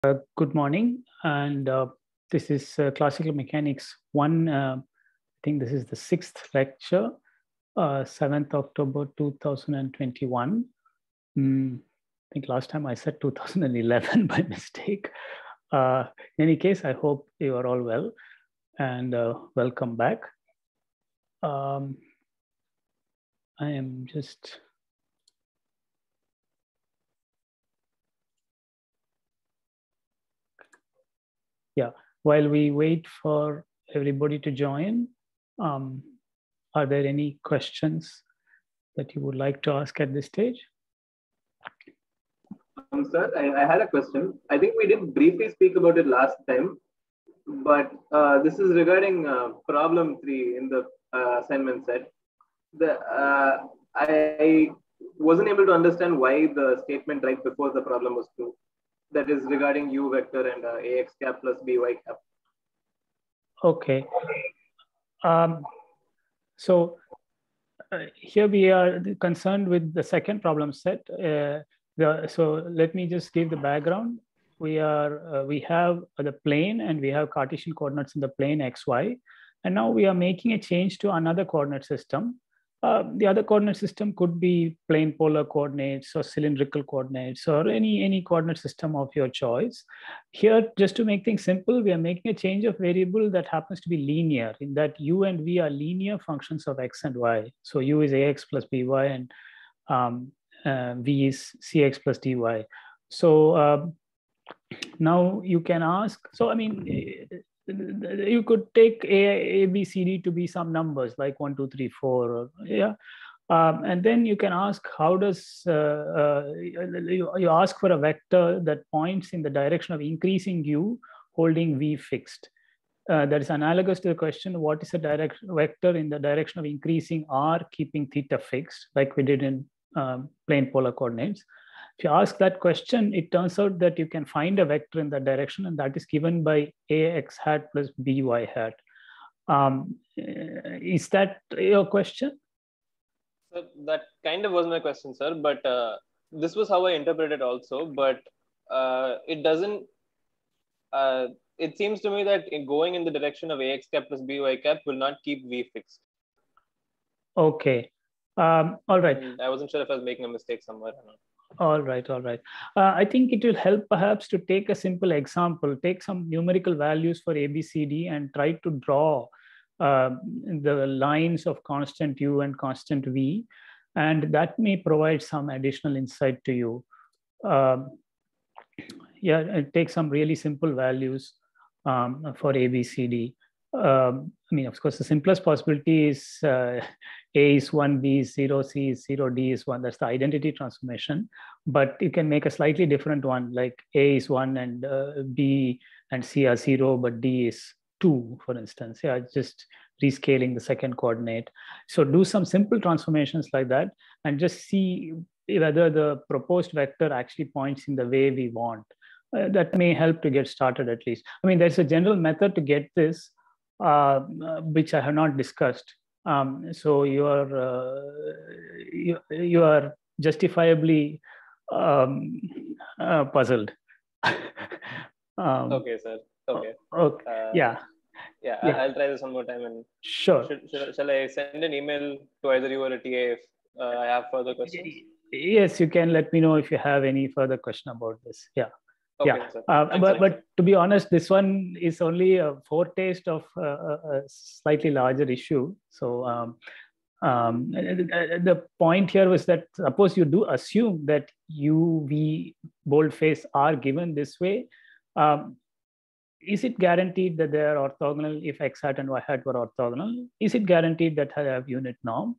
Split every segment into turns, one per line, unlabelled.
Good morning, and this is Classical Mechanics 1. I think this is the 6th lecture, 7th October 2021. I think last time I said 2011 by mistake. In any case, I hope you are all well, and welcome back. I am just... Yeah, while we wait for everybody to join, are there any questions that you would like to ask at this stage?
Sir, I had a question. I think we did briefly speak about it last time, but this is regarding problem 3 in the assignment set. I wasn't able to understand why the statement right before the problem was true. That is regarding u vector and ax cap plus by cap.
Okay. So here we are concerned with the second problem set. So let me just give the background. We have the plane and we have Cartesian coordinates in the plane xy, and now we are making a change to another coordinate system. The other coordinate system could be plane polar coordinates or cylindrical coordinates or any coordinate system of your choice. Here, just to make things simple, we are making a change of variable that happens to be linear, in that u and v are linear functions of x and y. So u is ax plus by and v is cx plus dy. So now you can ask, so I mean, you could take a, b, c, d to be some numbers like 1, 2, 3, 4, or, yeah. And then you can ask, how does, you ask for a vector that points in the direction of increasing u, holding v fixed. That is analogous to the question, what is a vector in the direction of increasing r, keeping theta fixed, like we did in plane polar coordinates. If you ask that question, it turns out that you can find a vector in that direction, and that is given by ax hat plus by hat. Is that your question?
So that kind of was my question, sir, but this was how I interpreted also, but it doesn't, it seems to me that going in the direction of ax cap plus by cap will not keep v fixed.
Okay. All right.
And I wasn't sure if I was making a mistake somewhere or not.
All right. I think it will help perhaps to take a simple example, take some numerical values for A, B, C, D, and try to draw the lines of constant u and constant v, and that may provide some additional insight to you. Yeah, take some really simple values for A, B, C, D. I mean, of course, the simplest possibility is A is 1, B is 0, C is 0, D is 1. That's the identity transformation. But you can make a slightly different one, like A is 1 and B and C are 0, but D is 2, for instance. Yeah, just rescaling the second coordinate. So do some simple transformations like that and just see whether the proposed vector actually points in the way we want. That may help to get started at least. I mean, there's a general method to get this, which I have not discussed. So you are justifiably puzzled.
Okay, sir. Okay.
Yeah.
Yeah, I'll try this one more time. And
sure.
Shall I send an email to either you or a TA if I have further questions?
Yes, you can let me know if you have any further question about this. Yeah.
Okay,
yeah. But to be honest, this one is only a foretaste of a slightly larger issue. So the point here was that suppose you do assume that u, v, boldface are given this way, is it guaranteed that they are orthogonal if x hat and y hat were orthogonal? Is it guaranteed that they have unit norm?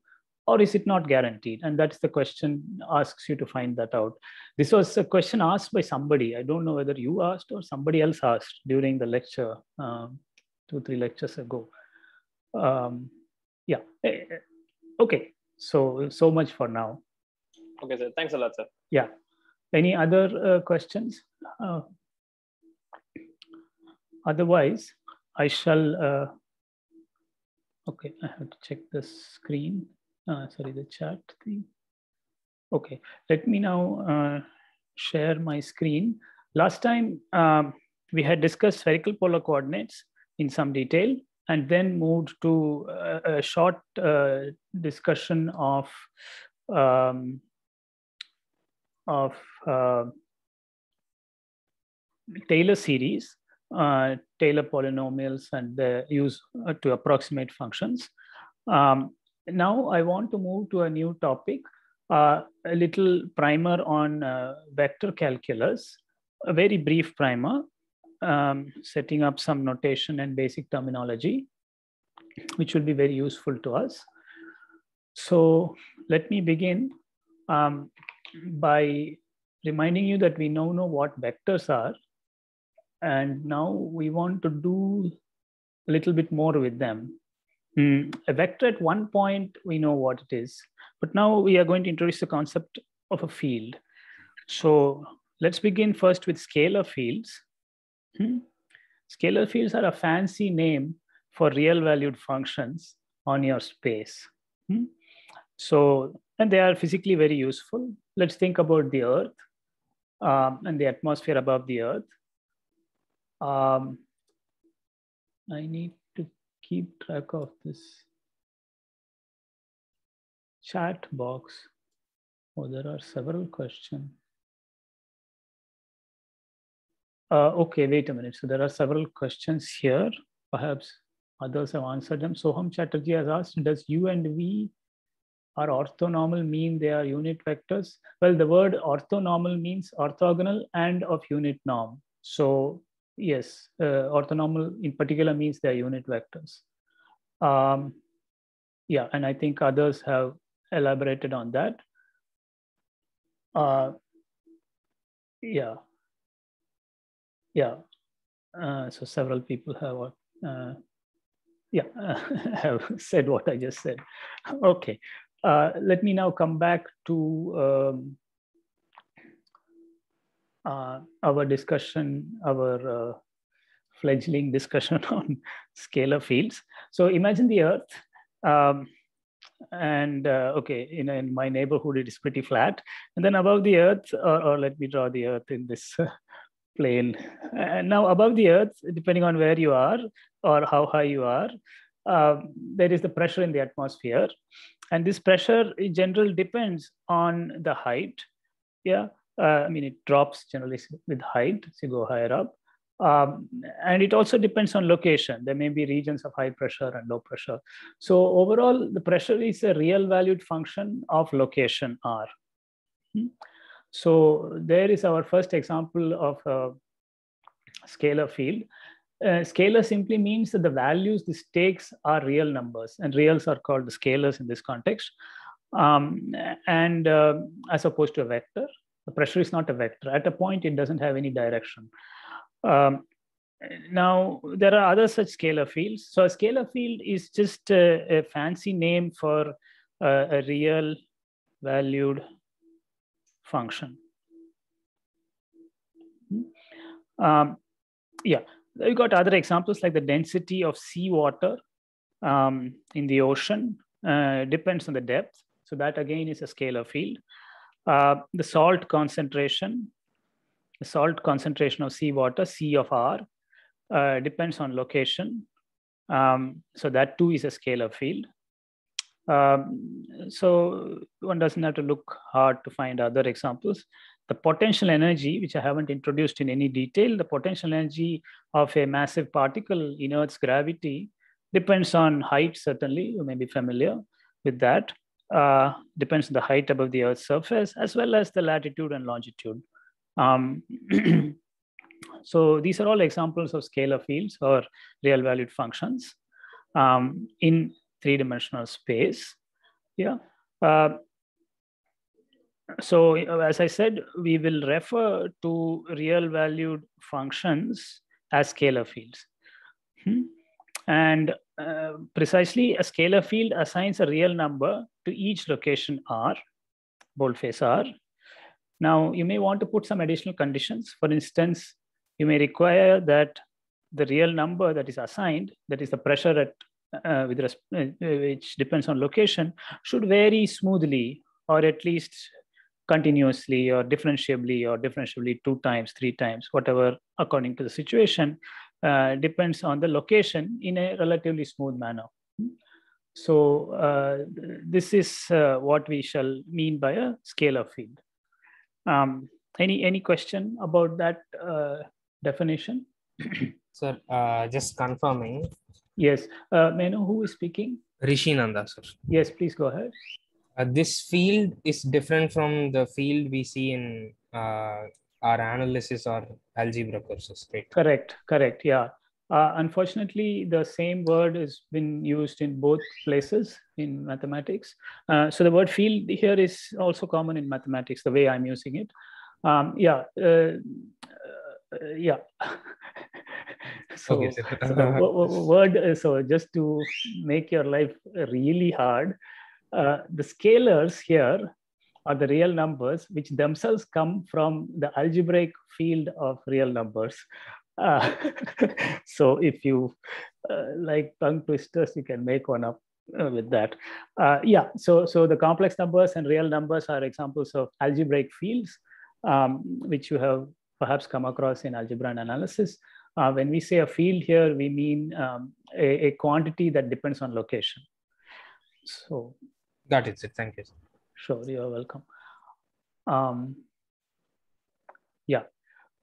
Or is it not guaranteed? And that's the question asks you to find that out. This was a question asked by somebody. I don't know whether you asked or somebody else asked during the lecture 2-3 lectures ago. Yeah. Okay. So much for now.
Okay, sir. Thanks a lot, sir.
Yeah. Any other questions? Otherwise, I shall. Okay, I have to check the screen. Sorry, the chat thing. Okay, let me now share my screen. Last time, we had discussed spherical polar coordinates in some detail, and then moved to a short discussion of Taylor series, Taylor polynomials, and the use to approximate functions. Now I want to move to a new topic, a little primer on vector calculus, a very brief primer, setting up some notation and basic terminology, which will be very useful to us. So let me begin by reminding you that we now know what vectors are. And now we want to do a little bit more with them. A vector at one point, we know what it is. But now we are going to introduce the concept of a field. So let's begin first with scalar fields. Scalar fields are a fancy name for real valued functions on your space. So, and they are physically very useful. Let's think about the Earth and the atmosphere above the Earth. I need to keep track of this chat box. Oh, there are several questions. Okay, wait a minute. So there are several questions here. Perhaps others have answered them. Soham Chatterjee has asked, does U and V are orthonormal mean they are unit vectors? Well, the word orthonormal means orthogonal and of unit norm. So yes, orthonormal in particular means they are unit vectors. Yeah, and I think others have elaborated on that. Yeah. So several people have, have said what I just said. Okay, let me now come back to our discussion, our fledgling discussion on scalar fields. So imagine the Earth, and okay, in my neighborhood it is pretty flat, and then above the Earth, or let me draw the Earth in this plane. And now above the Earth, depending on where you are or how high you are, there is the pressure in the atmosphere, and this pressure in general depends on the height. Yeah, I mean it drops generally with height as you go higher up. And it also depends on location. There may be regions of high pressure and low pressure. So overall, the pressure is a real valued function of location R. So there is our first example of a scalar field. Scalar simply means that the values this takes are real numbers, and reals are called the scalars in this context. As opposed to a vector, the pressure is not a vector. At a point, it doesn't have any direction. Now, there are other such scalar fields. So a scalar field is just a fancy name for a real valued function. Yeah, we got other examples like the density of seawater in the ocean depends on the depth. So that again is a scalar field. The salt concentration of seawater, C of R, depends on location. So that too is a scalar field. So one doesn't have to look hard to find other examples. The potential energy, which I haven't introduced in any detail, the potential energy of a massive particle in Earth's gravity depends on height, certainly. You may be familiar with that. Depends on the height above the Earth's surface, as well as the latitude and longitude. So these are all examples of scalar fields or real valued functions in three-dimensional space. Yeah. So as I said, we will refer to real valued functions as scalar fields. And precisely, a scalar field assigns a real number to each location R, boldface R. Now, you may want to put some additional conditions. For instance, you may require that the real number that is assigned, that is the pressure at which depends on location, should vary smoothly, or at least continuously or differentiably 2 times, 3 times, whatever, according to the situation, depends on the location in a relatively smooth manner. So this is what we shall mean by a scalar field. Any question about that definition?
Sir, just confirming.
Yes. May I know who is speaking?
Rishi Nanda, sir.
Yes, please go ahead.
This field is different from the field we see in our analysis or algebra courses, right?
Correct. Yeah. Unfortunately, the same word has been used in both places in mathematics. So the word field here is also common in mathematics, the way I'm using it. Yeah. So,
Okay,
so just to make your life really hard, the scalars here are the real numbers, which themselves come from the algebraic field of real numbers. So if you like tongue twisters, you can make one up with that. Yeah, so the complex numbers and real numbers are examples of algebraic fields, which you have perhaps come across in algebra and analysis. When we say a field here, we mean a quantity that depends on location. So
got it, sir. Thank you, sir.
Sure, you're welcome. Yeah,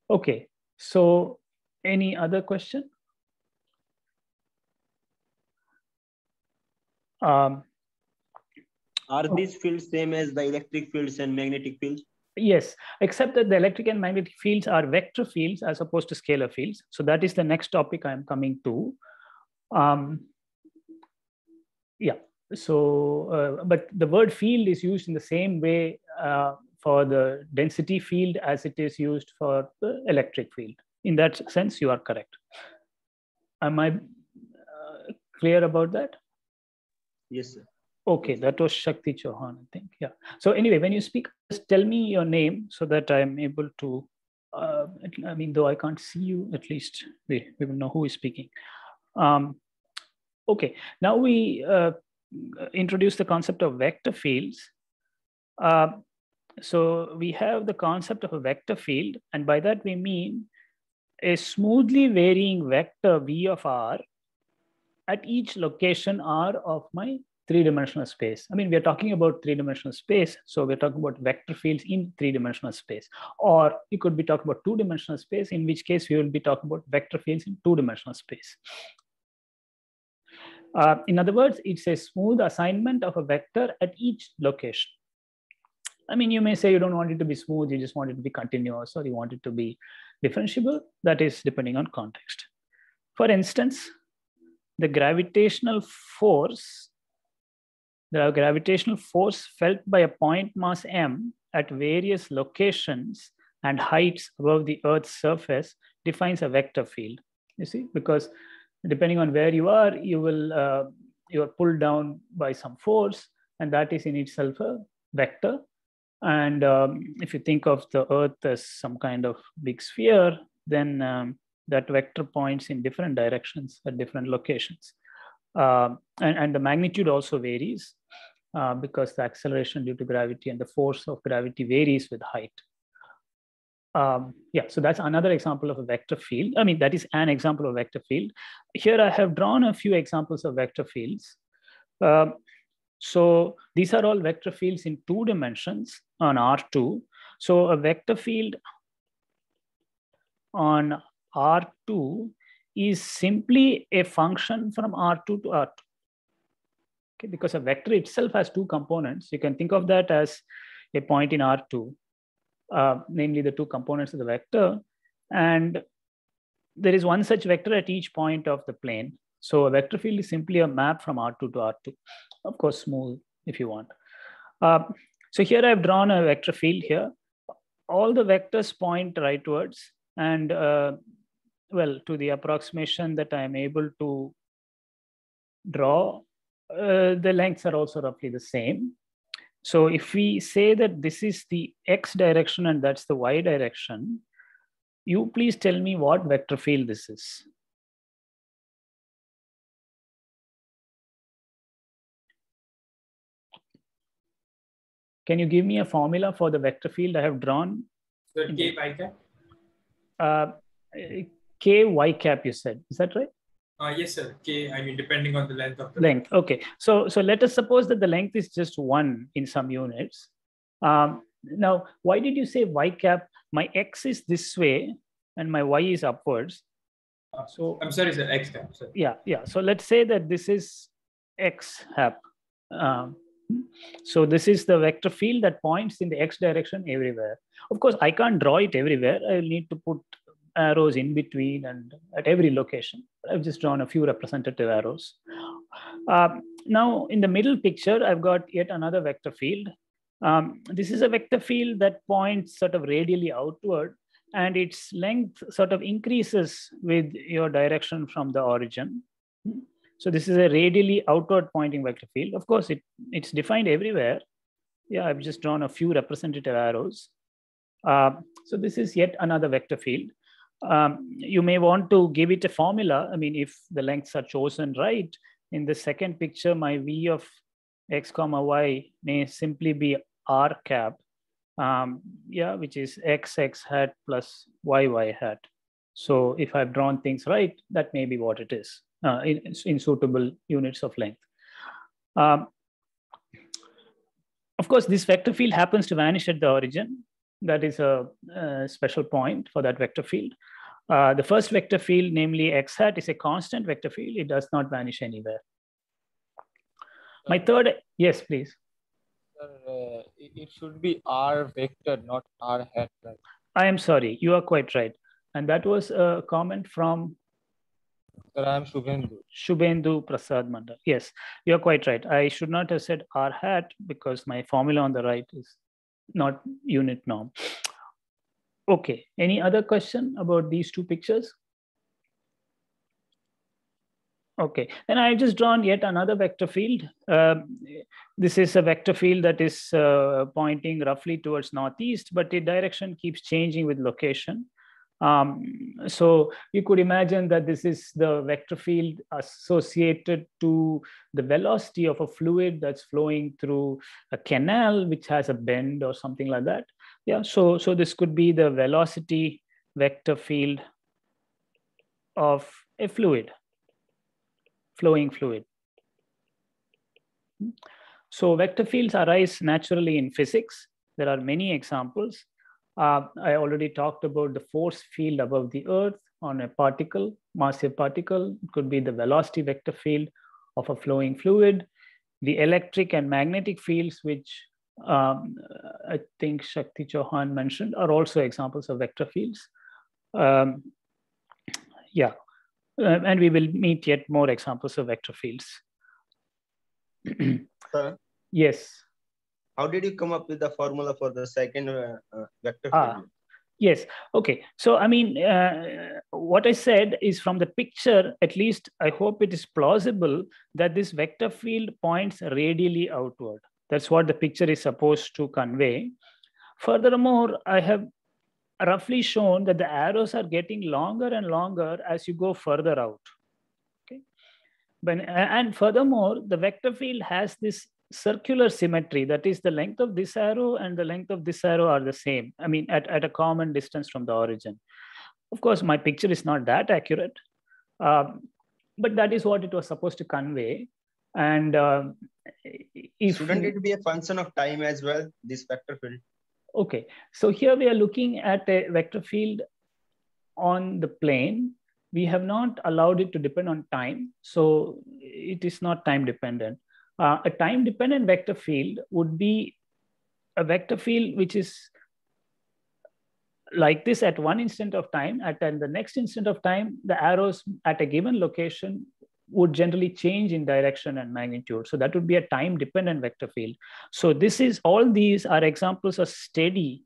okay. So any other question?
Are these fields same as the electric fields and magnetic fields?
Yes, except that the electric and magnetic fields are vector fields as opposed to scalar fields. So that is the next topic I'm coming to. Yeah, so, but the word field is used in the same way for the density field as it is used for the electric field. In that sense, you are correct. Am I clear about that?
Yes, sir.
Okay, that was Shakti Chauhan, I think. Yeah. So anyway, when you speak, just tell me your name so that I'm able to, I mean, though I can't see you, at least we will know who is speaking. Okay, now we introduce the concept of vector fields. So we have the concept of a vector field, and by that we mean a smoothly varying vector V of R at each location R of my three-dimensional space. I mean, we're talking about three-dimensional space, so we're talking about vector fields in three-dimensional space. Or we could be talking about two-dimensional space, in which case we will be talking about vector fields in two-dimensional space. In other words, it's a smooth assignment of a vector at each location. I mean, you may say you don't want it to be smooth, you just want it to be continuous, or you want it to be differentiable. That is depending on context. For instance, the gravitational force felt by a point mass m at various locations and heights above the Earth's surface defines a vector field. You see, because depending on where you are, you are pulled down by some force, and that is in itself a vector. And if you think of the Earth as some kind of big sphere, then that vector points in different directions at different locations. And the magnitude also varies because the acceleration due to gravity and the force of gravity varies with height. Yeah, so that's another example of a vector field. I mean, that is an example of a vector field. Here I have drawn a few examples of vector fields. So these are all vector fields in 2 dimensions on R2. So a vector field on R2 is simply a function from R2 to R2. Okay, because a vector itself has 2 components. You can think of that as a point in R2, namely the 2 components of the vector. And there is one such vector at each point of the plane. So a vector field is simply a map from R2 to R2. Of course, smooth if you want. So here I've drawn a vector field here. All the vectors point rightwards, and well, to the approximation that I'm able to draw, the lengths are also roughly the same. So if we say that this is the x direction and that's the y direction, you please tell me what vector field this is. Can you give me a formula for the vector field I have drawn?
So K y cap?
K y cap, you said. Is that right?
Yes, sir. K, I mean, depending on the length of the
length. Okay. So let us suppose that the length is just 1 in some units. Now, why did you say y cap? My x is this way and my y is upwards. So
I'm sorry, sir. X cap. Sir.
Yeah. So let's say that this is x cap. So this is the vector field that points in the x direction everywhere. Of course, I can't draw it everywhere. I'll need to put arrows in between and at every location. I've just drawn a few representative arrows. Now, in the middle picture, I've got yet another vector field. This is a vector field that points sort of radially outward, and its length sort of increases with your direction from the origin. So this is a radially outward pointing vector field. Of course, it's defined everywhere. Yeah, I've just drawn a few representative arrows. So this is yet another vector field. You may want to give it a formula. I mean, if the lengths are chosen right, in the second picture, my v of x comma y may simply be r cap, which is x hat plus y hat. So if I've drawn things right, that may be what it is in suitable units of length. Of course, this vector field happens to vanish at the origin. That is a special point for that vector field. The first vector field, namely x hat, is a constant vector field. It does not vanish anywhere. My third, yes, please.
Sir, it should be r vector, not r hat. Right?
I am sorry, you are quite right. And that was a comment from
Sir, I am Shubhendu.
Shubhendu Prasad Mandal. Yes, you are quite right. I should not have said r hat because my formula on the right is not unit norm. Okay, any other question about these two pictures? Okay, then I've just drawn yet another vector field. This is a vector field that is pointing roughly towards northeast, but the direction keeps changing with location. So you could imagine that this is the vector field associated to the velocity of a fluid that's flowing through a canal which has a bend or something like that. Yeah, so this could be the velocity vector field of a fluid, flowing fluid. So vector fields arise naturally in physics. There are many examples. I already talked about the force field above the Earth on a particle, massive particle. It could be the velocity vector field of a flowing fluid. The electric and magnetic fields, which I think Shakti Chauhan mentioned, are also examples of vector fields. And we will meet yet more examples of vector fields.
Sir?
Yes.
How did you come up with the formula for the second vector field?
Yes. Okay. So, I mean, what I said is from the picture, at least I hope it is plausible that this vector field points radially outward. That's what the picture is supposed to convey. Furthermore, I have roughly shown that the arrows are getting longer and longer as you go further out. Okay. And furthermore, the vector field has this circular symmetry, that is the length of this arrow and the length of this arrow are the same. I mean, at a common distance from the origin. Of course, my picture is not that accurate, but that is what it was supposed to convey. And
shouldn't it be a function of time as well, this vector field?
Okay, so here we are looking at a vector field on the plane. We have not allowed it to depend on time, so it is not time dependent. A time-dependent vector field would be a vector field which is like this at one instant of time. At the next instant of time, the arrows at a given location would generally change in direction and magnitude. So that would be a time-dependent vector field. So all these are examples of steady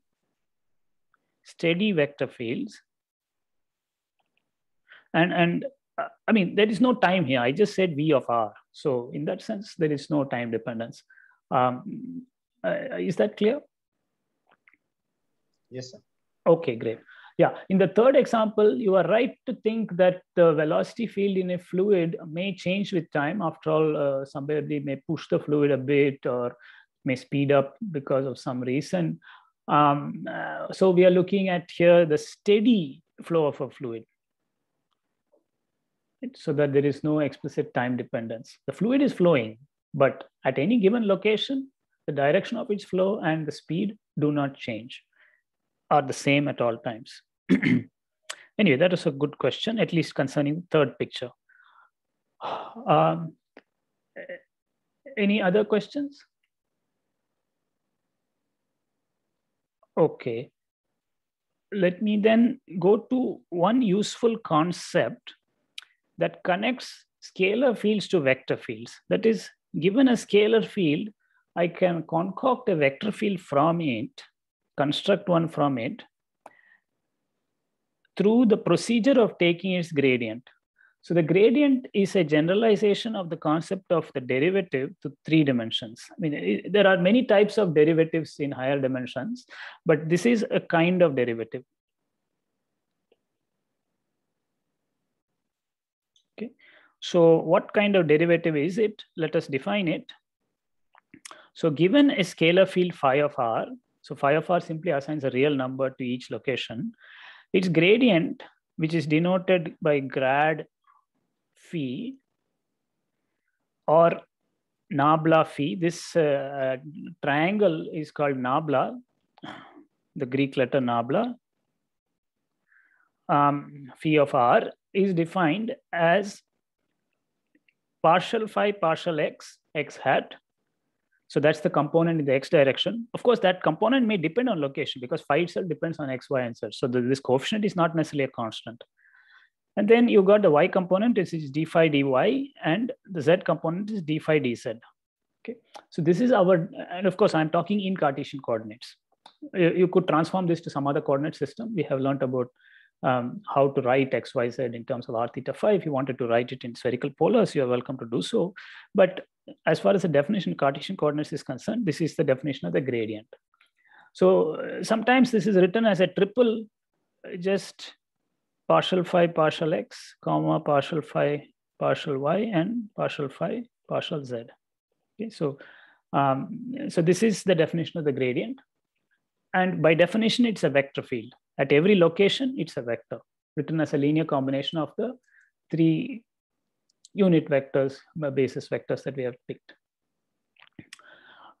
vector fields. And I mean, there is no time here. I just said V of R. So in that sense, there is no time dependence. Is that clear?
Yes, sir.
Okay, great. Yeah, in the third example, you are right to think that the velocity field in a fluid may change with time. After all, somebody may push the fluid a bit or may speed up because of some reason. So we are looking at here the steady flow of a fluid, so that there is no explicit time dependence. The fluid is flowing, but at any given location, the direction of its flow and the speed do not change, are the same at all times. Anyway, that is a good question, at least concerning the third picture. Any other questions? Okay. Let me then go to one useful concept that connects scalar fields to vector fields. That is, given a scalar field, I can concoct a vector field from it, construct one from it, through the procedure of taking its gradient. So the gradient is a generalization of the concept of the derivative to 3 dimensions. I mean, there are many types of derivatives in higher dimensions, but this is a kind of derivative. Okay. So what kind of derivative is it? Let us define it. So given a scalar field phi of r, so phi of r simply assigns a real number to each location, its gradient, which is denoted by grad phi or nabla phi. This triangle is called nabla, the Greek letter nabla. Phi of r is defined as partial phi partial x, x hat. So that's the component in the x direction. Of course, that component may depend on location because phi itself depends on x, y, and z. So this coefficient is not necessarily a constant. And then you got the y component, which is d phi dy, and the z component is d phi dz. Okay, so this is our, and of course, I'm talking in Cartesian coordinates. You could transform this to some other coordinate system. We have learned about how to write x, y, z in terms of r, theta, phi. If you wanted to write it in spherical polars, you are welcome to do so. But as far as the definition of Cartesian coordinates is concerned, this is the definition of the gradient. So sometimes this is written as a triple, just partial phi partial x, comma partial phi partial y, and partial phi partial z. Okay, so so this is the definition of the gradient, and by definition, it's a vector field. At every location, it's a vector written as a linear combination of the 3 unit vectors, basis vectors that we have picked.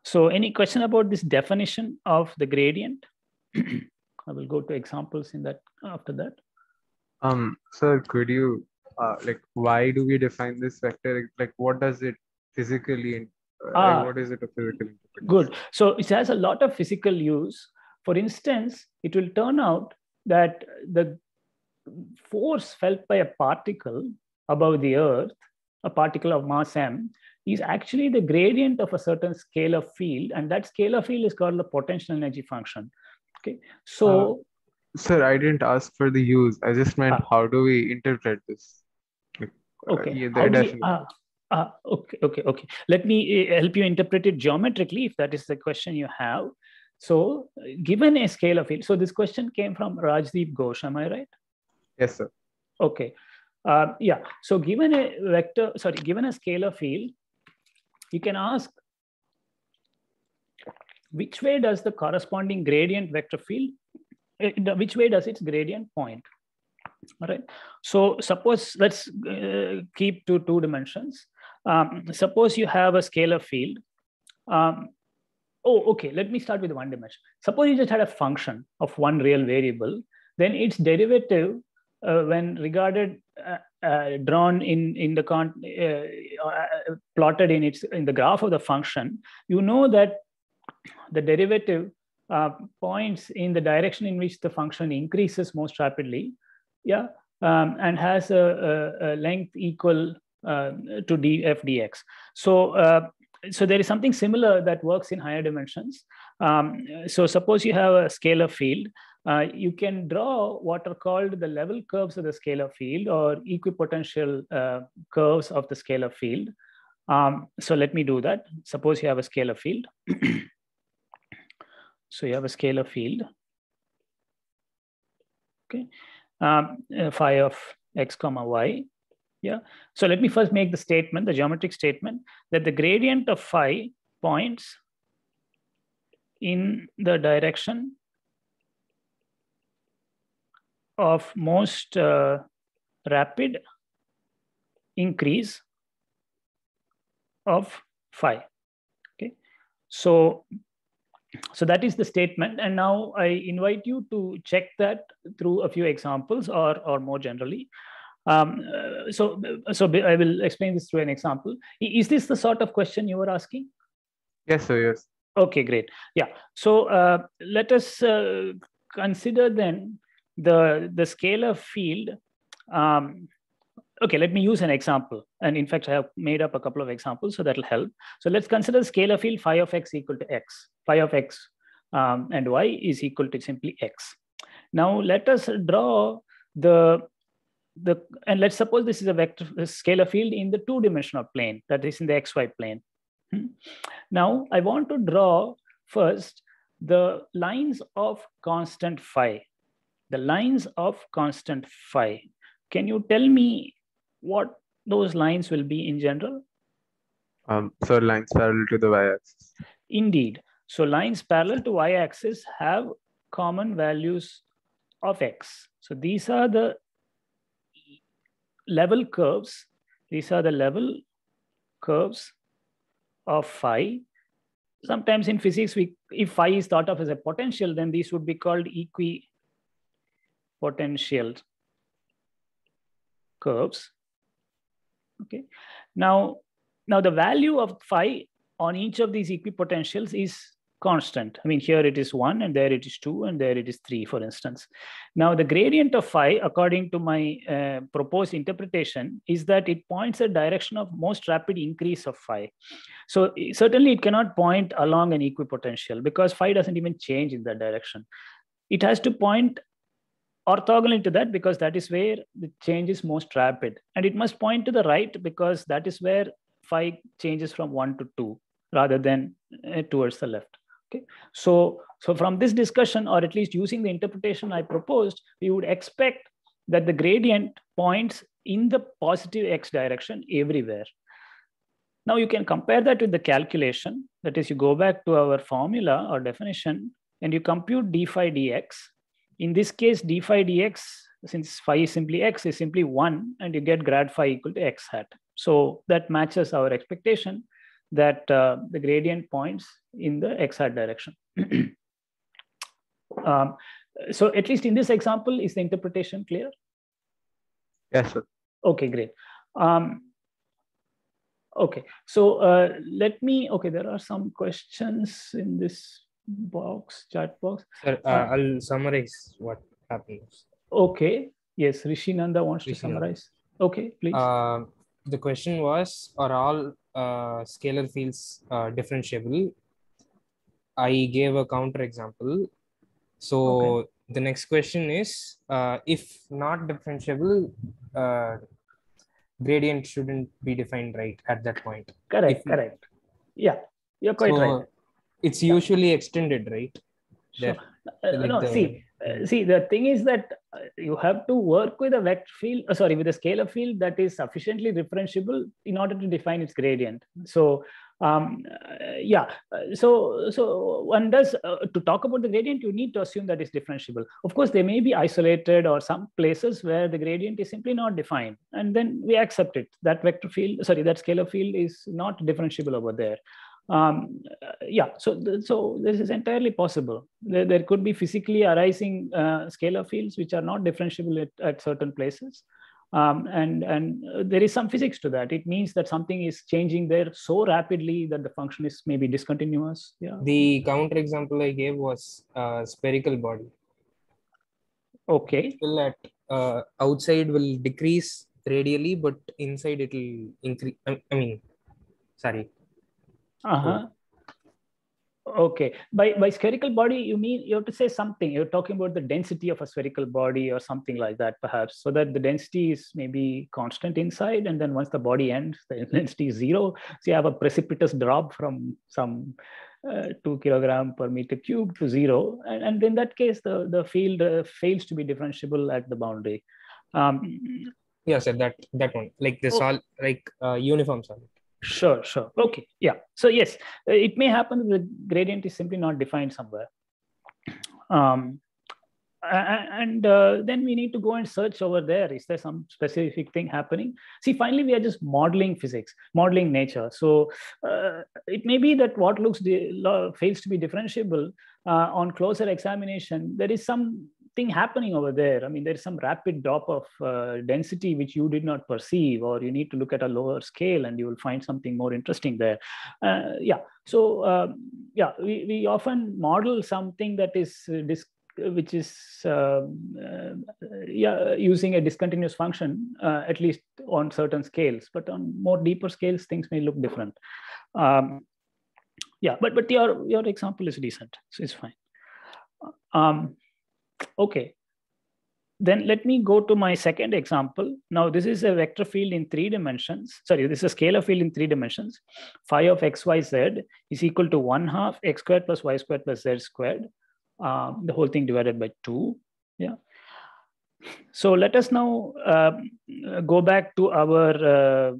So any question about this definition of the gradient? I will go to examples in that after that.
Sir, could you like, why do we define this vector? Like, what does it physically, like, what is it a physical interpretation?
Good. So it has a lot of physical use. For instance, it will turn out that the force felt by a particle above the Earth, a particle of mass m, is actually the gradient of a certain scalar field, and that scalar field is called the potential energy function. Okay, so
sir, I didn't ask for the use. I just meant how do we interpret this? Like,
okay. Okay. Let me help you interpret it geometrically, if that is the question you have. So, given a scalar field, so this question came from Rajdeep Ghosh, am I right?
Yes, sir.
Okay. Yeah. So, given a given a scalar field, you can ask which way does the corresponding gradient vector field, which way does its gradient point? All right. So, suppose let's keep to 2 dimensions. Suppose you have a scalar field. Okay. Let me start with 1 dimension. Suppose you just had a function of one real variable, then its derivative, when regarded, drawn in the plotted in the graph of the function, you know that the derivative points in the direction in which the function increases most rapidly, yeah, and has a length equal to df dx. So so there is something similar that works in higher dimensions. So suppose you have a scalar field, you can draw what are called the level curves of the scalar field or equipotential curves of the scalar field. So let me do that. Suppose you have a scalar field. So you have a scalar field. Okay, phi of x comma y. Yeah. So let me first make the statement, the geometric statement, that the gradient of phi points in the direction of most rapid increase of phi. Okay, so that is the statement, and now I invite you to check that through a few examples, or more generally. So I will explain this through an example. Is this the sort of question you were asking?
Yes, sir. Yes.
Okay, great. Yeah. So let us consider then the scalar field. Okay, let me use an example. And in fact, I have made up a couple of examples, so that'll help. So let's consider scalar field phi of x equal to x. Phi of x and y is equal to simply x. Now let us draw and let's suppose this is a scalar field in the two-dimensional plane, that is in the xy plane. Now I want to draw first the lines of constant phi. The lines of constant phi. Can you tell me what those lines will be in general?
So lines parallel to the y-axis.
Indeed. So lines parallel to y-axis have common values of x. So these are the level curves. These are the level curves of phi. Sometimes in physics, if phi is thought of as a potential, then these would be called equipotential curves. Okay. Now the value of phi on each of these equipotentials is constant. I mean, here it is 1, and there it is 2, and there it is 3, for instance. Now, the gradient of phi, according to my proposed interpretation, is that it points a direction of most rapid increase of phi. So certainly it cannot point along an equipotential, because phi doesn't even change in that direction. It has to point orthogonally to that, because that is where the change is most rapid. And it must point to the right, because that is where phi changes from 1 to 2 rather than towards the left. Okay. So from this discussion, or at least using the interpretation I proposed, we would expect that the gradient points in the positive x direction everywhere. Now you can compare that with the calculation. That is, you go back to our formula or definition and you compute d phi dx. In this case, d phi dx, since phi is simply x, is simply 1, and you get grad phi equal to x hat. So that matches our expectation that the gradient points in the x hat direction. So at least in this example, is the interpretation clear?
Yes, sir.
Okay, great. Okay, so okay, there are some questions in this chat box.
Sir, I'll summarize what happens.
Okay, yes, Rishi Nanda wants to summarize. Okay, please.
The question was, are all scalar fields differentiable? I gave a counter example. So the next question is, if not differentiable, gradient shouldn't be defined right at that point.
Correct. Yeah, you're quite right.
It's usually extended, right?
Sure. See, the thing is that you have to work with a vector field, with a scalar field that is sufficiently differentiable in order to define its gradient. So, so one does, to talk about the gradient, you need to assume that it's differentiable. Of course, there may be isolated or some places where the gradient is simply not defined, and then we accept it. That vector field, that scalar field is not differentiable over there. So this is entirely possible. There could be physically arising scalar fields which are not differentiable at certain places, and there is some physics to that. It means that something is changing there so rapidly that the function is maybe discontinuous. Yeah.
The counter example I gave was spherical body.
Okay.
Still at outside will decrease radially, but inside it will increase. Sorry.
Okay. By spherical body, you mean you have to say something. You're talking about the density of a spherical body or something like that, perhaps, so that the density is maybe constant inside, and then once the body ends, the density is 0. So you have a precipitous drop from some 2 kilogram per meter cube to 0, and in that case, the field fails to be differentiable at the boundary.
Yeah, sir, that one, like the uniform solid.
Sure. Okay. Yeah. So yes, it may happen that the gradient is simply not defined somewhere. Then we need to go and search over there. Is there some specific thing happening? See, finally, we are just modeling physics, modeling nature. So it may be that what looks fails to be differentiable on closer examination, there is something happening over there. I mean, there is some rapid drop of density which you did not perceive, or you need to look at a lower scale and you will find something more interesting there. So we often model something that is which is using a discontinuous function, at least on certain scales, but on more deeper scales, things may look different. But your example is decent, so it's fine. Okay. Then let me go to my second example. Now, this is a vector field in 3 dimensions. Sorry, this is a scalar field in 3 dimensions. Phi of x, y, z is equal to 1/2 x squared plus y squared plus z squared. The whole thing divided by 2. Yeah. So let us now go back to our,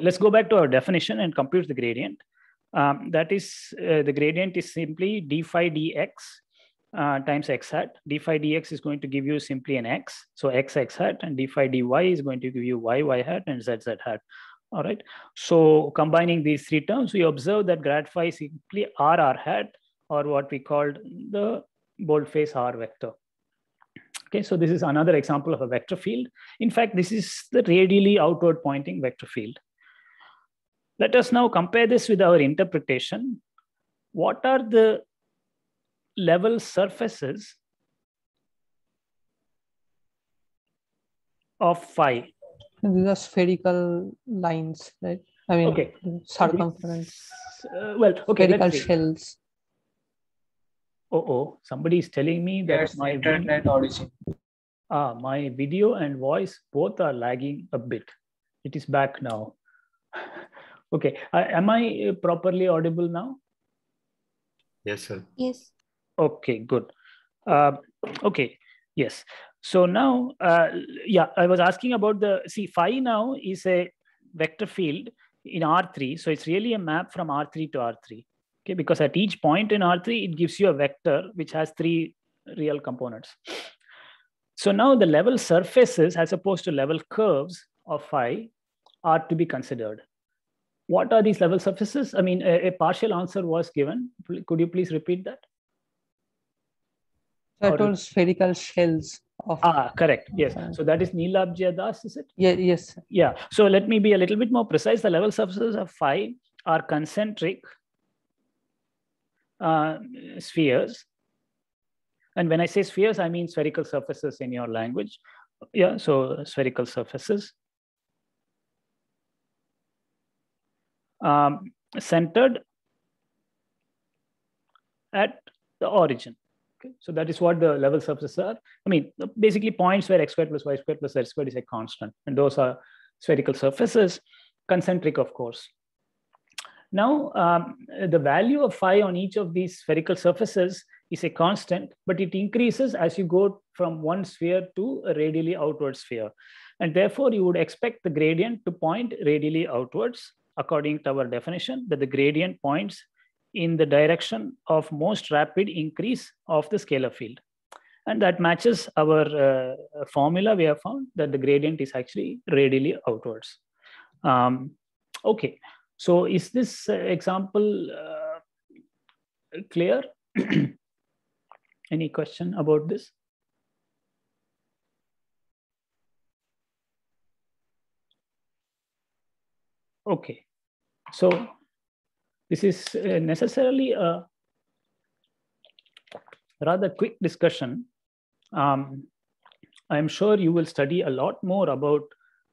let's go back to our definition and compute the gradient. That is, the gradient is simply d phi dx times x hat. D phi dx is going to give you simply an x. So x hat, and d phi dy is going to give you y hat and z hat. All right. So combining these 3 terms, we observe that grad phi is simply r hat, or what we called the boldface R vector. Okay, so this is another example of a vector field. In fact, this is the radially outward pointing vector field. Let us now compare this with our interpretation. What are the level surfaces of phi?
These are spherical lines, right? I mean,
okay.
Circumference.
Spherical
shells.
Somebody is telling me that
That's internet origin.
My video and voice both are lagging a bit. It is back now. Okay, am I properly audible now?
Yes, sir.
Yes.
Okay, good. Okay, yes. So now, I was asking about phi now is a vector field in R3. So it's really a map from R3 to R3. Okay, because at each point in R3, it gives you a vector which has 3 real components. So now the level surfaces as opposed to level curves of phi are to be considered. What are these level surfaces? I mean, a partial answer was given. Could you please repeat that?
I told spherical shells of.
Correct. Yes. So that is Neelabja Das, is it?
Yeah. Yes.
Yeah. So let me be a little bit more precise. The level surfaces of phi are concentric spheres. And when I say spheres, I mean spherical surfaces in your language. Yeah, so spherical surfaces. Centered at the origin. Okay, so that is what the level surfaces are. I mean, basically points where x squared plus y squared plus z squared is a constant. And those are spherical surfaces, concentric, of course. Now, the value of phi on each of these spherical surfaces is a constant, but it increases as you go from one sphere to a radially outward sphere. And therefore, you would expect the gradient to point radially outwards, according to our definition, that the gradient points in the direction of most rapid increase of the scalar field. And that matches our formula. We have found that the gradient is actually radially outwards. Okay. So is this example clear? Any question about this? Okay. So this is necessarily a rather quick discussion. I'm sure you will study a lot more about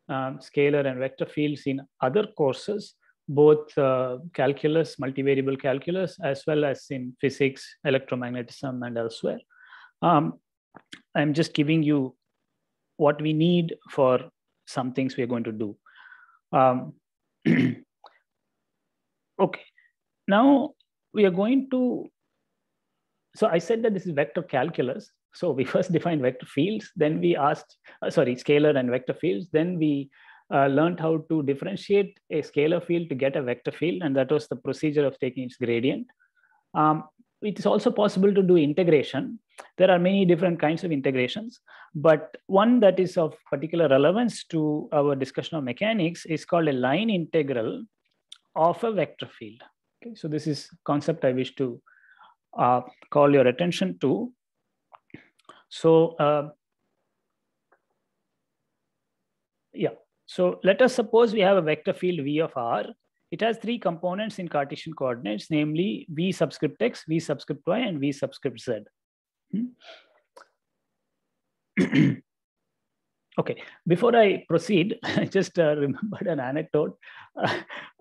scalar and vector fields in other courses, both calculus, multivariable calculus, as well as in physics, electromagnetism, and elsewhere. I'm just giving you what we need for some things we're going to do. Okay, now we are going to, so I said that this is vector calculus. So we first defined vector fields, then we asked, scalar and vector fields, then we learned how to differentiate a scalar field to get a vector field, and that was the procedure of taking its gradient. It is also possible to do integration. There are many different kinds of integrations, but one that is of particular relevance to our discussion of mechanics is called a line integral of a vector field. Okay, so this is concept I wish to call your attention to. So yeah, so let us suppose we have a vector field V of R. It has three components in Cartesian coordinates, namely V subscript X, V subscript Y, and V subscript Z. Okay, before I proceed, I just remembered an anecdote.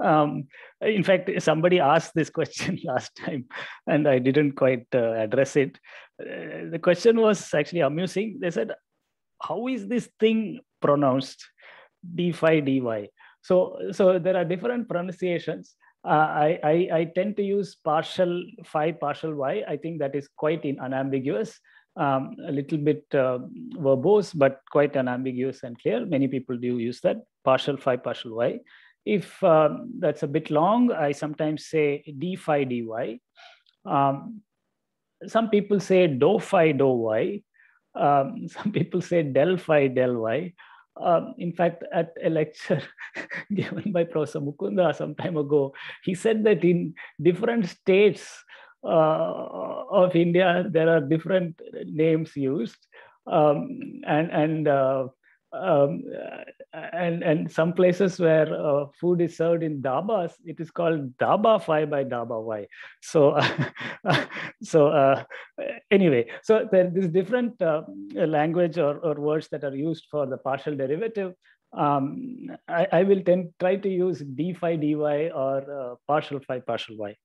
In fact, somebody asked this question last time, and I didn't quite address it. The question was actually amusing. They said, how is this thing pronounced? D phi dy. So there are different pronunciations. I tend to use partial phi, partial y. I think that is quite unambiguous, a little bit verbose, but quite unambiguous and clear. Many people do use that, partial phi, partial y. If that's a bit long, I sometimes say d phi dy. Some people say do phi do y. Some people say del phi del y. In fact, at a lecture given by Professor Mukunda some time ago, he said that in different states of India, there are different names used, and some places where food is served in dabas, it is called daba phi by daba y. So, anyway, so there is different language or words that are used for the partial derivative. I will try to use d phi dy or partial phi partial y.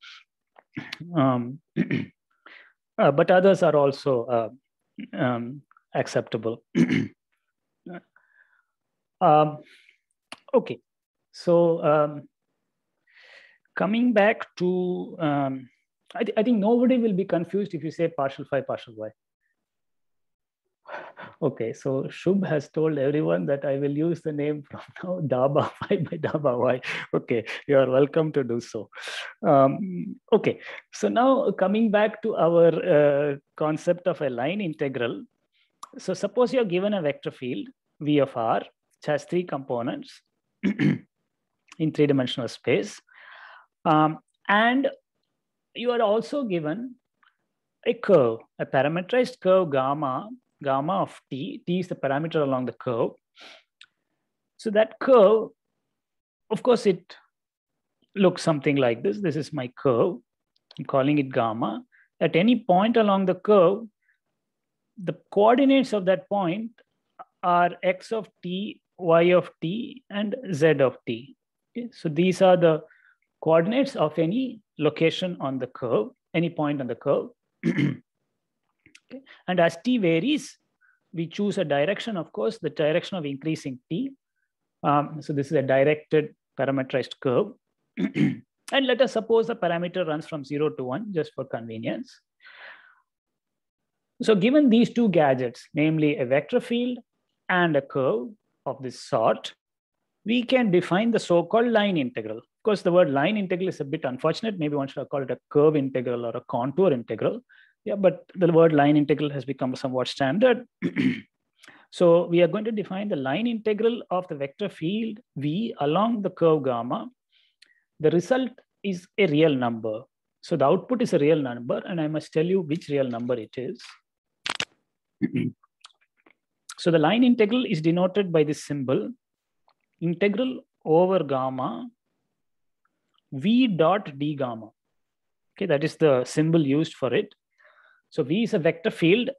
But others are also acceptable. Okay, so coming back to, I think nobody will be confused if you say partial phi, partial y. Okay, so Shubh has told everyone that I will use the name from now, daba phi by daba y. Okay, you are welcome to do so. Okay, so now coming back to our concept of a line integral. So suppose you're given a vector field, V of R, which has three components in three-dimensional space. And you are also given a curve, a parameterized curve gamma of t. T is the parameter along the curve. So that curve, of course, it looks something like this. This is my curve. I'm calling it gamma. At any point along the curve, the coordinates of that point are x of t, y of t, and z of t. Okay? So these are the coordinates of any location on the curve, any point on the curve. Okay. And as t varies, we choose a direction, of course, the direction of increasing t. So this is a directed parameterized curve. And let us suppose the parameter runs from 0 to 1, just for convenience. So given these two gadgets, namely a vector field and a curve of this sort, we can define the so-called line integral. Of course, the word line integral is a bit unfortunate. Maybe one should call it a curve integral or a contour integral. Yeah, but the word line integral has become somewhat standard. So we are going to define the line integral of the vector field V along the curve gamma. The result is a real number. So the output is a real number, and I must tell you which real number it is. So the line integral is denoted by this symbol, integral over gamma V dot d gamma. Okay, that is the symbol used for it. So V is a vector field,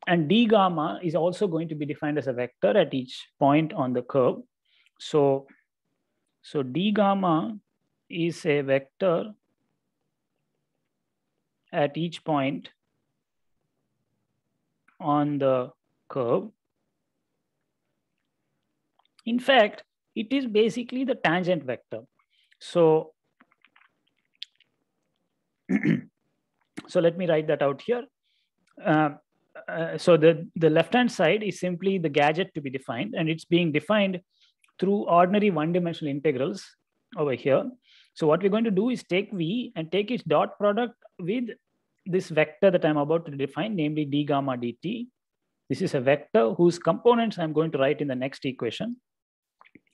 and d gamma is also going to be defined as a vector at each point on the curve. So d gamma is a vector at each point on the curve. In fact, it is basically the tangent vector. So, so let me write that out here. So the left-hand side is simply the gadget to be defined, and it's being defined through ordinary one-dimensional integrals over here. So what we're going to do is take V and take its dot product with this vector that I'm about to define, namely d gamma dt. This is a vector whose components I'm going to write in the next equation.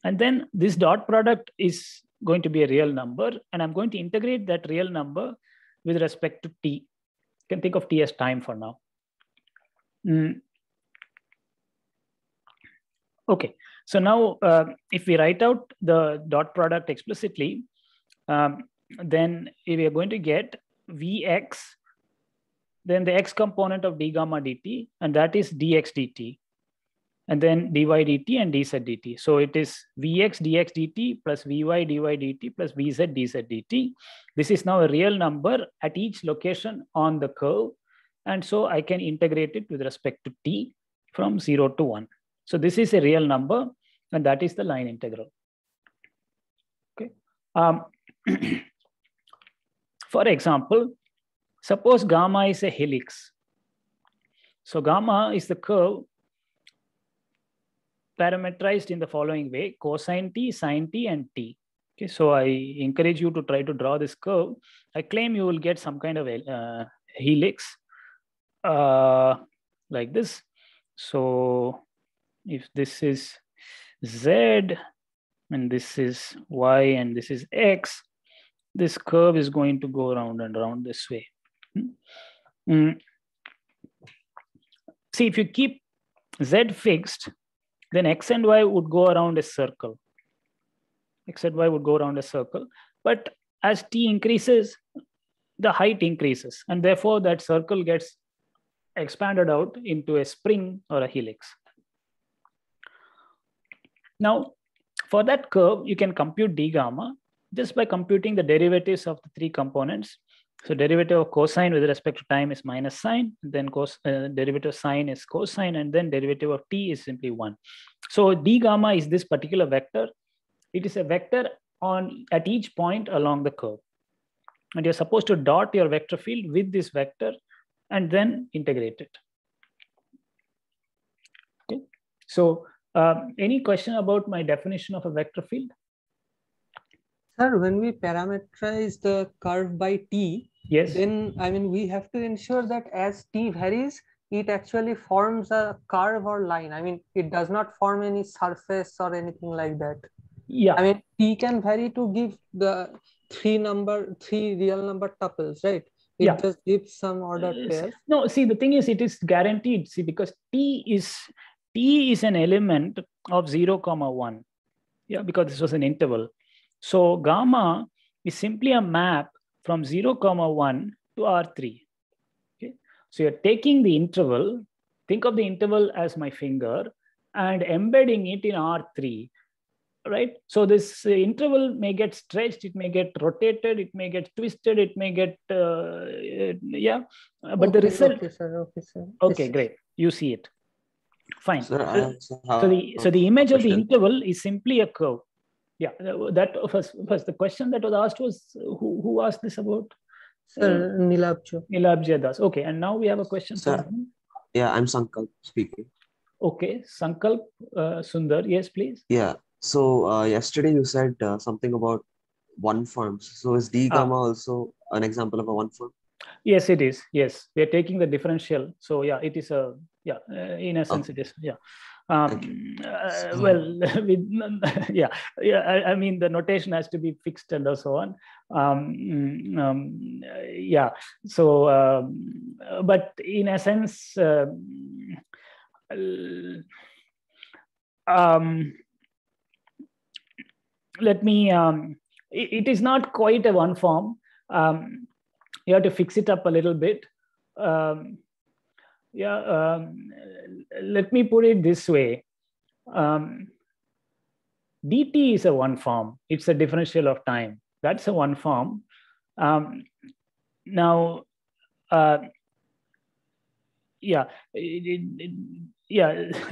And then this dot product is going to be a real number, and I'm going to integrate that real number with respect to t. You can think of t as time for now. Okay, so now if we write out the dot product explicitly, then we are going to get Vx, then the x component of d gamma dt, and that is dx dt, and then dy dt and dz dt. So it is Vx dx dt plus Vy dy dt plus Vz dz dt. This is now a real number at each location on the curve. And so I can integrate it with respect to t from 0 to 1. So this is a real number, and that is the line integral. Okay. For example, suppose gamma is a helix. So gamma is the curve parametrized in the following way: cosine t, sine t, and t. Okay, so I encourage you to try to draw this curve. I claim you will get some kind of a helix like this. So if this is z and this is y and this is x, this curve is going to go around and around this way. See, if you keep z fixed, then x and y would go around a circle. X and y would go around a circle. But as t increases, the height increases, and therefore that circle gets expanded out into a spring or a helix. Now, for that curve, you can compute d gamma just by computing the derivatives of the three components. So derivative of cosine with respect to time is minus sine, then derivative of sine is cosine, and then derivative of t is simply 1. So d gamma is this particular vector. It is a vector at each point along the curve. And you're supposed to dot your vector field with this vector and then integrate it. Okay. So any question about my definition of a vector field?
Sir, when we parameterize the curve by t,
yes,
then I mean we have to ensure that as t varies, it actually forms a curve or line. I mean, it does not form any surface or anything like that.
Yeah.
I mean, t can vary to give the three real number tuples, right? It just gives some order pair.
No, see, the thing is, it is guaranteed. See, because t is an element of 0, 1. Yeah, because this was an interval. So gamma is simply a map from 0, 1 to R3. Okay. So you're taking the interval, think of the interval as my finger, and embedding it in R3. Right? So this interval may get stretched, it may get rotated, it may get twisted, it may get, but the result.
Okay, sir. Okay, sir.
Okay,
yes.
Great. You see it. Fine.
Sir,
So the image of the interval is simply a curve. Yeah, that was the question that was asked was, who asked this about?
Sir,
Nilabja Das. Okay, and now we have a question.
Sir, yeah, I'm Sankalp speaking.
Okay, Sankalp Sundar. Yes, please.
Yeah. So yesterday you said something about one forms. So is d gamma also an example of a one form?
Yes, it is. Yes, we are taking the differential. So yeah, it is a in essence it is well I mean the notation has to be fixed and so on. So but in essence let me it is not quite a one form. You have to fix it up a little bit. Let me put it this way. dt is a one form. It's a differential of time. That's a one form. Now,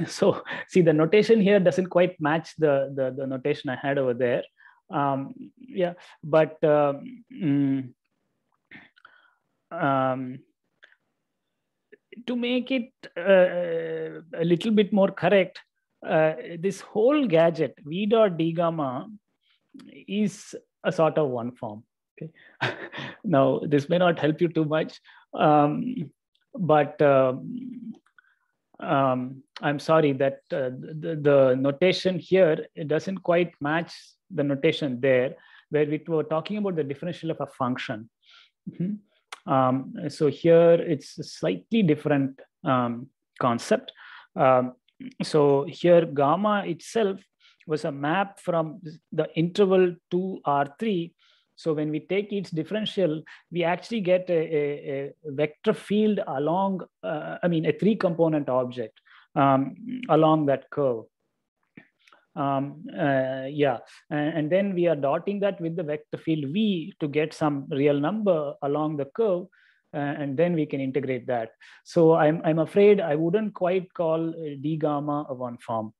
so see, the notation here doesn't quite match the notation I had over there. But to make it a little bit more correct, this whole gadget v dot d gamma is a sort of one form. Okay. Now, this may not help you too much, but I'm sorry that the notation here, it doesn't quite match the notation there, where we were talking about the differential of a function. So here it's a slightly different concept. So here gamma itself was a map from the interval to R3. So when we take its differential, we actually get a vector field along, a 3-component object along that curve. And then we are dotting that with the vector field V to get some real number along the curve, and then we can integrate that. So I'm afraid I wouldn't quite call d gamma a one form.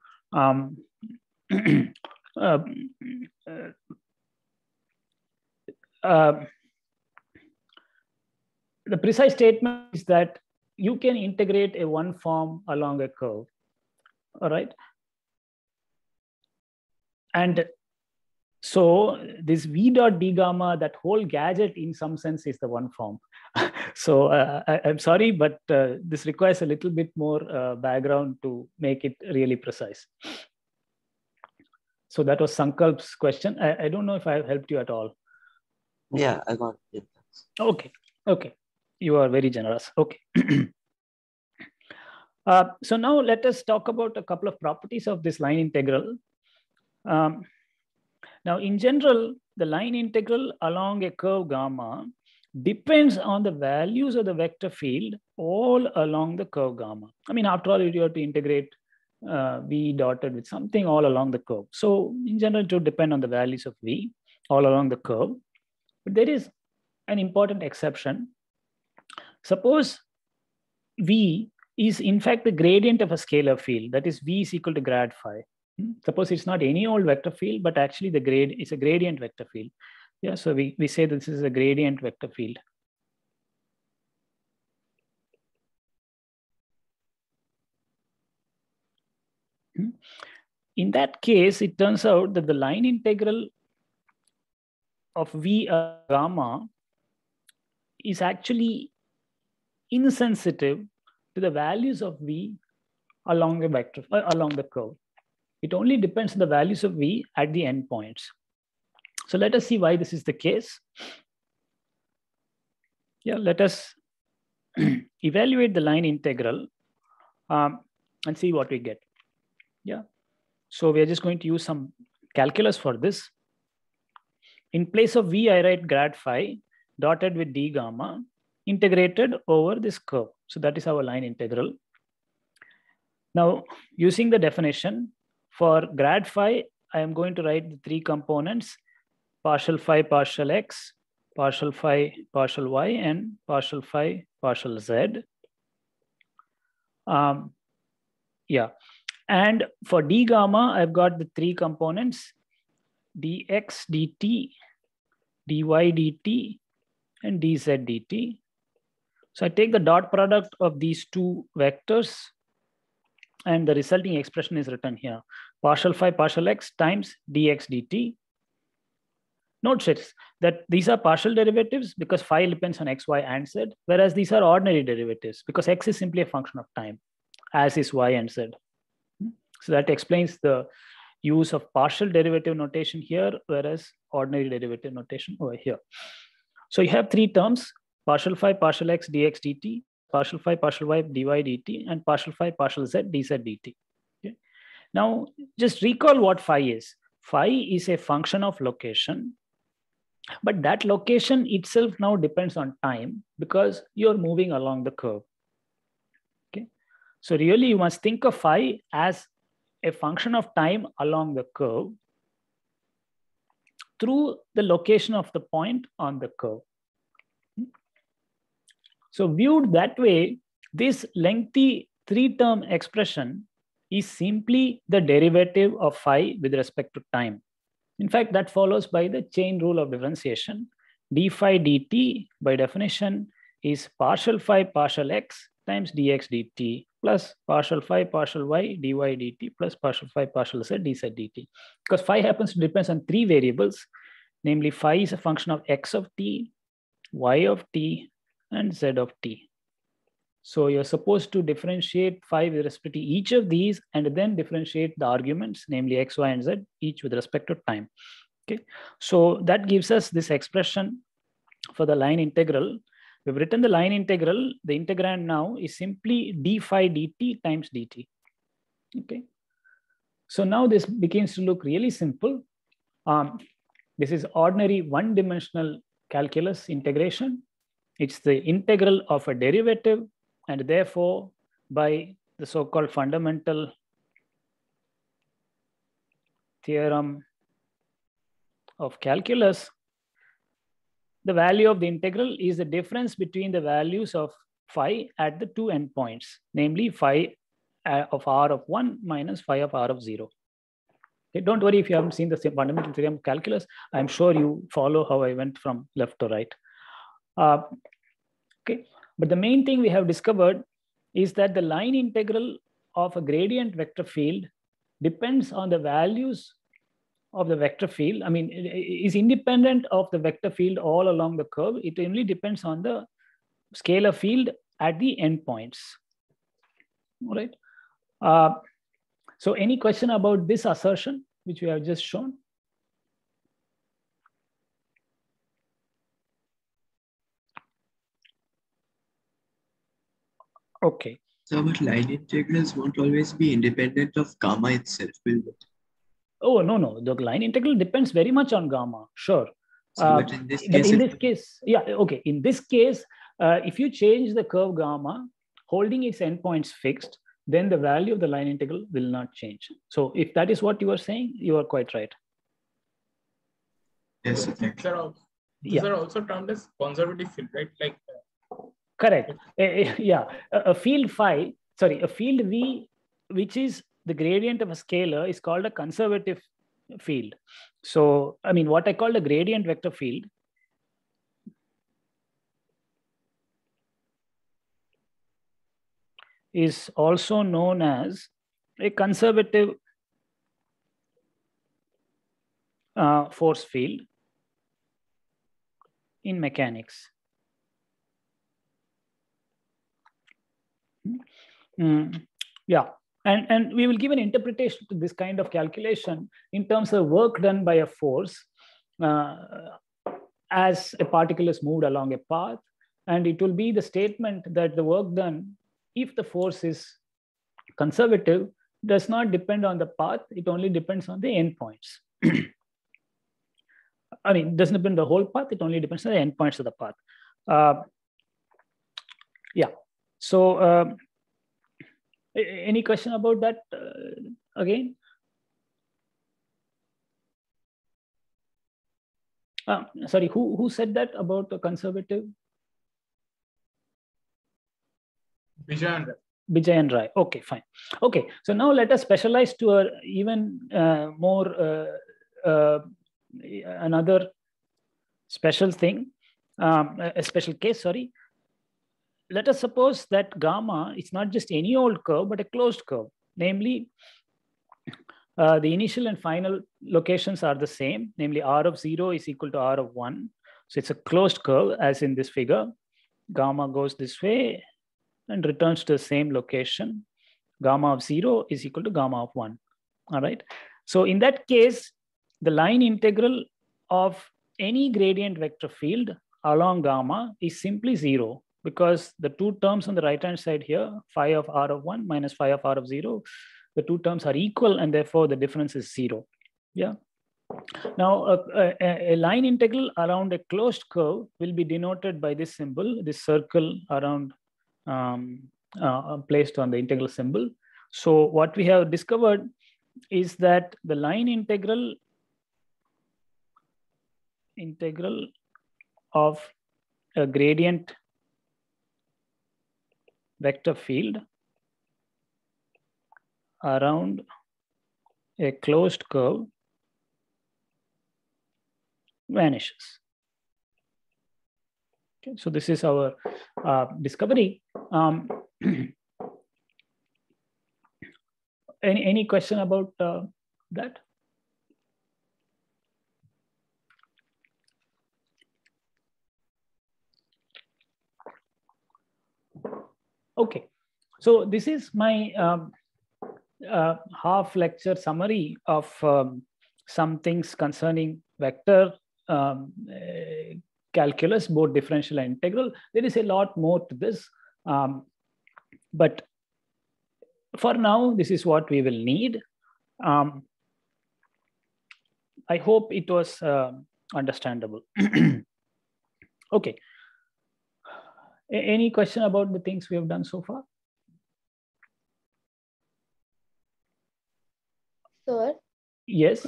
The precise statement is that you can integrate a one form along a curve. All right. And so this v dot d gamma, that whole gadget in some sense is the one form. So I'm sorry, but this requires a little bit more background to make it really precise. So that was Sankalp's question. I don't know if I have helped you at all.
Yeah, I got it.
Okay. Okay. You are very generous. Okay. So now let us talk about a couple of properties of this line integral. Now, in general, the line integral along a curve gamma depends on the values of the vector field all along the curve gamma. I mean, after all, you have to integrate v dotted with something all along the curve. So in general, it would depend on the values of v all along the curve. But there is an important exception. Suppose v is in fact the gradient of a scalar field, that is v is equal to grad phi. Suppose it's not any old vector field, but actually the grade is a gradient vector field. Yeah, so we say this is a gradient vector field. In that case, it turns out that the line integral of v gamma is actually insensitive to the values of v along the vector along the curve. It only depends on the values of v at the endpoints. So let us see why this is the case. Yeah, let us evaluate the line integral and see what we get. Yeah, so we are just going to use some calculus for this. In place of v, I write grad phi dotted with d gamma integrated over this curve. So that is our line integral. Now, using the definition, for grad phi, I am going to write the 3 components: partial phi partial x, partial phi partial y, and partial phi partial z. Yeah, and for d gamma, I've got the 3 components: dx dt, dy dt, and dz dt. So I take the dot product of these 2 vectors, and the resulting expression is written here: partial phi partial x times dx dt. Note that these are partial derivatives because phi depends on x, y, and z, whereas these are ordinary derivatives because x is simply a function of time, as is y and z. So that explains the use of partial derivative notation here, whereas ordinary derivative notation over here. So you have 3 terms: partial phi partial x dx dt, partial phi partial y dy dt, and partial phi partial z dz dt. Okay. Now, just recall what phi is. Phi is a function of location, but that location itself now depends on time because you're moving along the curve. Okay. So really, you must think of phi as a function of time along the curve through the location of the point on the curve. So viewed that way, this lengthy 3-term expression is simply the derivative of phi with respect to time. In fact, that follows by the chain rule of differentiation. d phi dt by definition is partial phi partial x times dx dt plus partial phi partial y dy dt plus partial phi partial z dz dt. Because phi happens to depend on three variables, namely phi is a function of x of t, y of t, and z of t. So you're supposed to differentiate phi with respect to each of these and then differentiate the arguments, namely x, y, and z, each with respect to time. Okay, so that gives us this expression for the line integral. We've written the line integral. The integrand now is simply d phi dt times dt. Okay, so now this begins to look really simple. This is ordinary one-dimensional calculus integration. It's the integral of a derivative, and therefore, by the so-called fundamental theorem of calculus, the value of the integral is the difference between the values of phi at the two endpoints, namely phi of r of 1 minus phi of r of 0. Okay, don't worry if you haven't seen the fundamental theorem of calculus. I'm sure you follow how I went from left to right. Okay, but the main thing we have discovered is that the line integral of a gradient vector field depends on the values of the vector field. I mean, it is independent of the vector field all along the curve. It only depends on the scalar field at the endpoints. All right. So any question about this assertion, which we have just shown? Okay.
So, but line integrals won't always be independent of gamma itself, will it?
Oh, no. The line integral depends very much on gamma, sure.
So, but in this case,
yeah, okay. In this case, if you change the curve gamma, holding its endpoints fixed, then the value of the line integral will not change. So if that is what you are saying, you are quite right.
Yes, okay.
These are also termed as conservative field, right? Like
correct. Yeah, a field phi, sorry, a field V, which is the gradient of a scalar, is called a conservative field. So, I mean, what I call the gradient vector field is also known as a conservative force field in mechanics. Yeah, and we will give an interpretation to this kind of calculation in terms of work done by a force as a particle is moved along a path, and it will be the statement that the work done, if the force is conservative, does not depend on the path, it only depends on the endpoints. I mean, it doesn't depend on the whole path, it only depends on the endpoints of the path. Yeah, so any question about that again? Sorry, who said that about the conservative? Vijay and Rai. Okay, fine. Okay, so now let us specialize to a even more another special thing, a special case, sorry. Let us suppose that gamma is not just any old curve, but a closed curve. Namely, the initial and final locations are the same. Namely, r of 0 is equal to r of 1. So it's a closed curve, as in this figure. Gamma goes this way and returns to the same location. Gamma of 0 is equal to gamma of 1. All right. So in that case, the line integral of any gradient vector field along gamma is simply 0, because the two terms on the right-hand side here, phi of r of 1 minus phi of r of 0, the two terms are equal, and therefore the difference is 0. Yeah. Now, a line integral around a closed curve will be denoted by this symbol, this circle around placed on the integral symbol. So what we have discovered is that the line integral of a gradient vector field around a closed curve vanishes. Okay, so this is our discovery. Any question about that? Okay, so this is my half lecture summary of some things concerning vector calculus, both differential and integral. There is a lot more to this, but for now, this is what we will need. I hope it was understandable. Okay. Any question about the things we have done so far?
Sir?
Yes.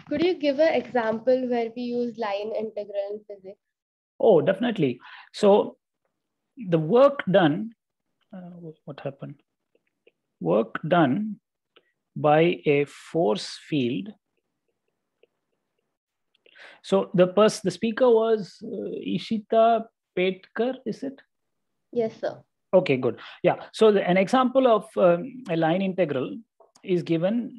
Could you give an example where we use line integral in physics?
Oh, definitely. So the work done, what happened? Work done by a force field. So the speaker was Ishita Petkar, is it?
Yes, sir.
Okay, good. Yeah. So an example of a line integral is given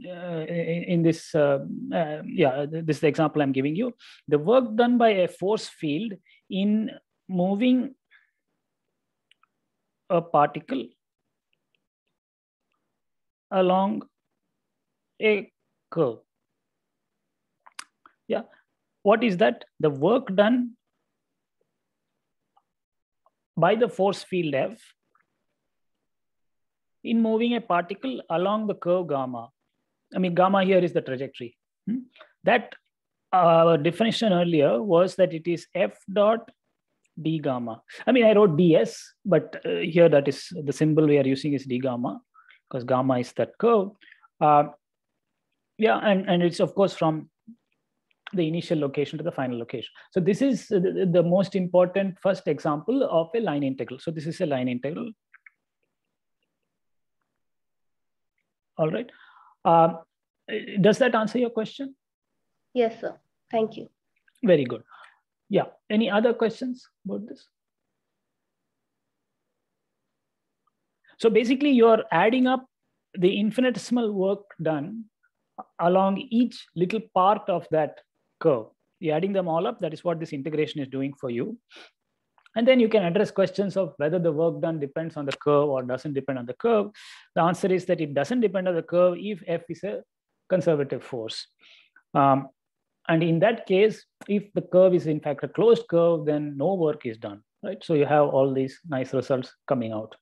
in this. This is the example I'm giving you. The work done by a force field in moving a particle along a curve. Yeah. What is that? The work done by the force field F in moving a particle along the curve gamma. I mean, gamma here is the trajectory. That definition earlier was that it is F dot d gamma. I mean, I wrote ds, but here that is the symbol we are using is d gamma, because gamma is that curve. Yeah, and it's of course from the initial location to the final location. So this is the most important first example of a line integral. So this is a line integral. All right. Does that answer your question?
Yes, sir. Thank you.
Very good. Yeah. Any other questions about this? So basically, you are adding up the infinitesimal work done along each little part of that curve. You're adding them all up. That is what this integration is doing for you. And then you can address questions of whether the work done depends on the curve or doesn't depend on the curve. The answer is that it doesn't depend on the curve if F is a conservative force. And in that case, if the curve is in fact a closed curve, then no work is done, right? So you have all these nice results coming out.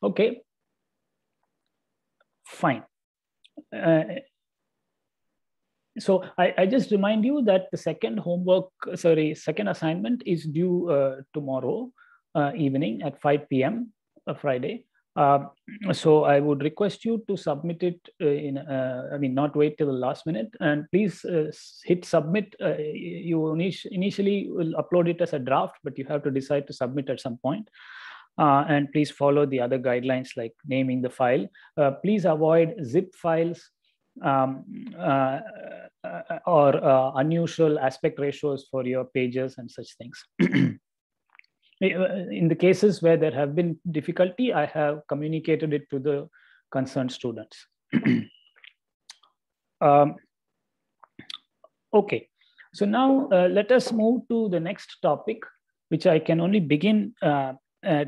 Okay, fine. So I just remind you that the second assignment is due tomorrow evening at 5 p.m. Friday. So I would request you to submit it not wait till the last minute, and please hit submit. You initially will upload it as a draft, but you have to decide to submit at some point. And please follow the other guidelines like naming the file. Please avoid zip files or unusual aspect ratios for your pages and such things. In the cases where there have been difficulty, I have communicated it to the concerned students. Okay, so now let us move to the next topic, which I can only begin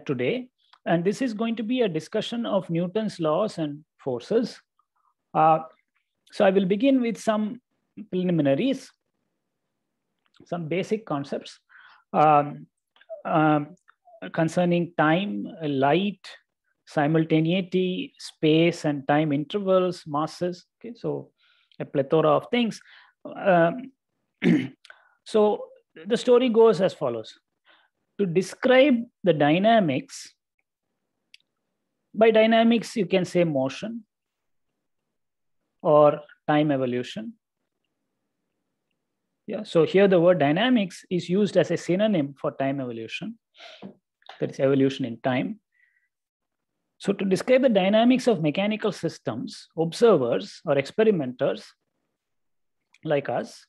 today. And this is going to be a discussion of Newton's laws and forces. So I will begin with some preliminaries, some basic concepts concerning time, light, simultaneity, space and time intervals, masses. Okay, so a plethora of things. So the story goes as follows. To describe the dynamics, by dynamics you can say motion or time evolution. Yeah, so here the word dynamics is used as a synonym for time evolution. That is evolution in time. So to describe the dynamics of mechanical systems, observers or experimenters like us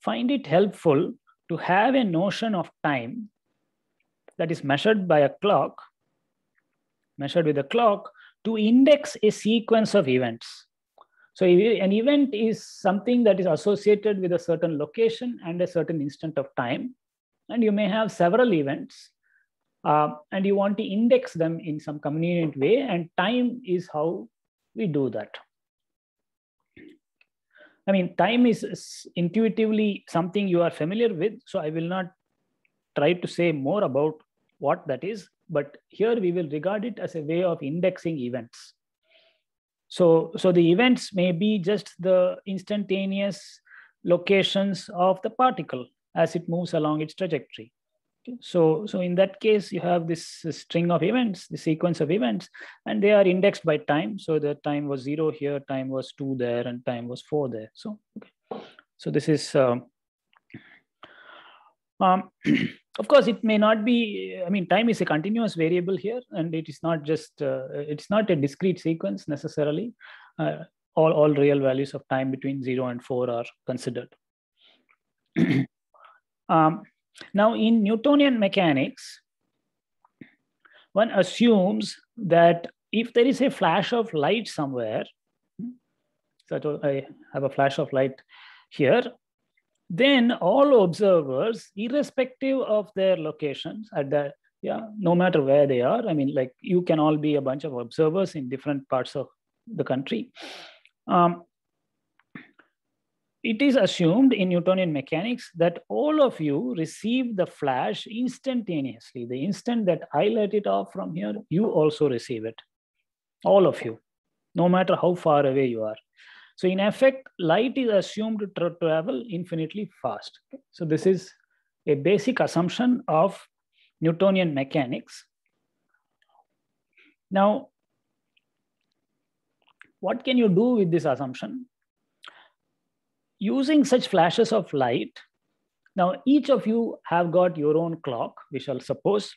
find it helpful to have a notion of time that is measured by a clock, measured with a clock, to index a sequence of events. So an event is something that is associated with a certain location and a certain instant of time. And you may have several events and you want to index them in some convenient way, and time is how we do that. I mean, time is intuitively something you are familiar with, so I will not try to say more about what that is, but here we will regard it as a way of indexing events. So the events may be just the instantaneous locations of the particle as it moves along its trajectory. Okay. So in that case, you have this string of events, the sequence of events, and they are indexed by time. So the time was 0 here, time was 2 there, and time was 4 there. So, okay. So this is, of course, it may not be, I mean, time is a continuous variable here, and it is not just, it's not a discrete sequence necessarily. All real values of time between 0 and 4 are considered. Now, in Newtonian mechanics, one assumes that if there is a flash of light somewhere, so I have a flash of light here, then all observers, irrespective of their locations, at the, no matter where they are, I mean, like you can all be a bunch of observers in different parts of the country. It is assumed in Newtonian mechanics that all of you receive the flash instantaneously. The instant that I let it off from here, you also receive it. All of you, no matter how far away you are. So in effect, light is assumed to travel infinitely fast. So this is a basic assumption of Newtonian mechanics. Now, what can you do with this assumption? Using such flashes of light, now each of you have got your own clock, we shall suppose.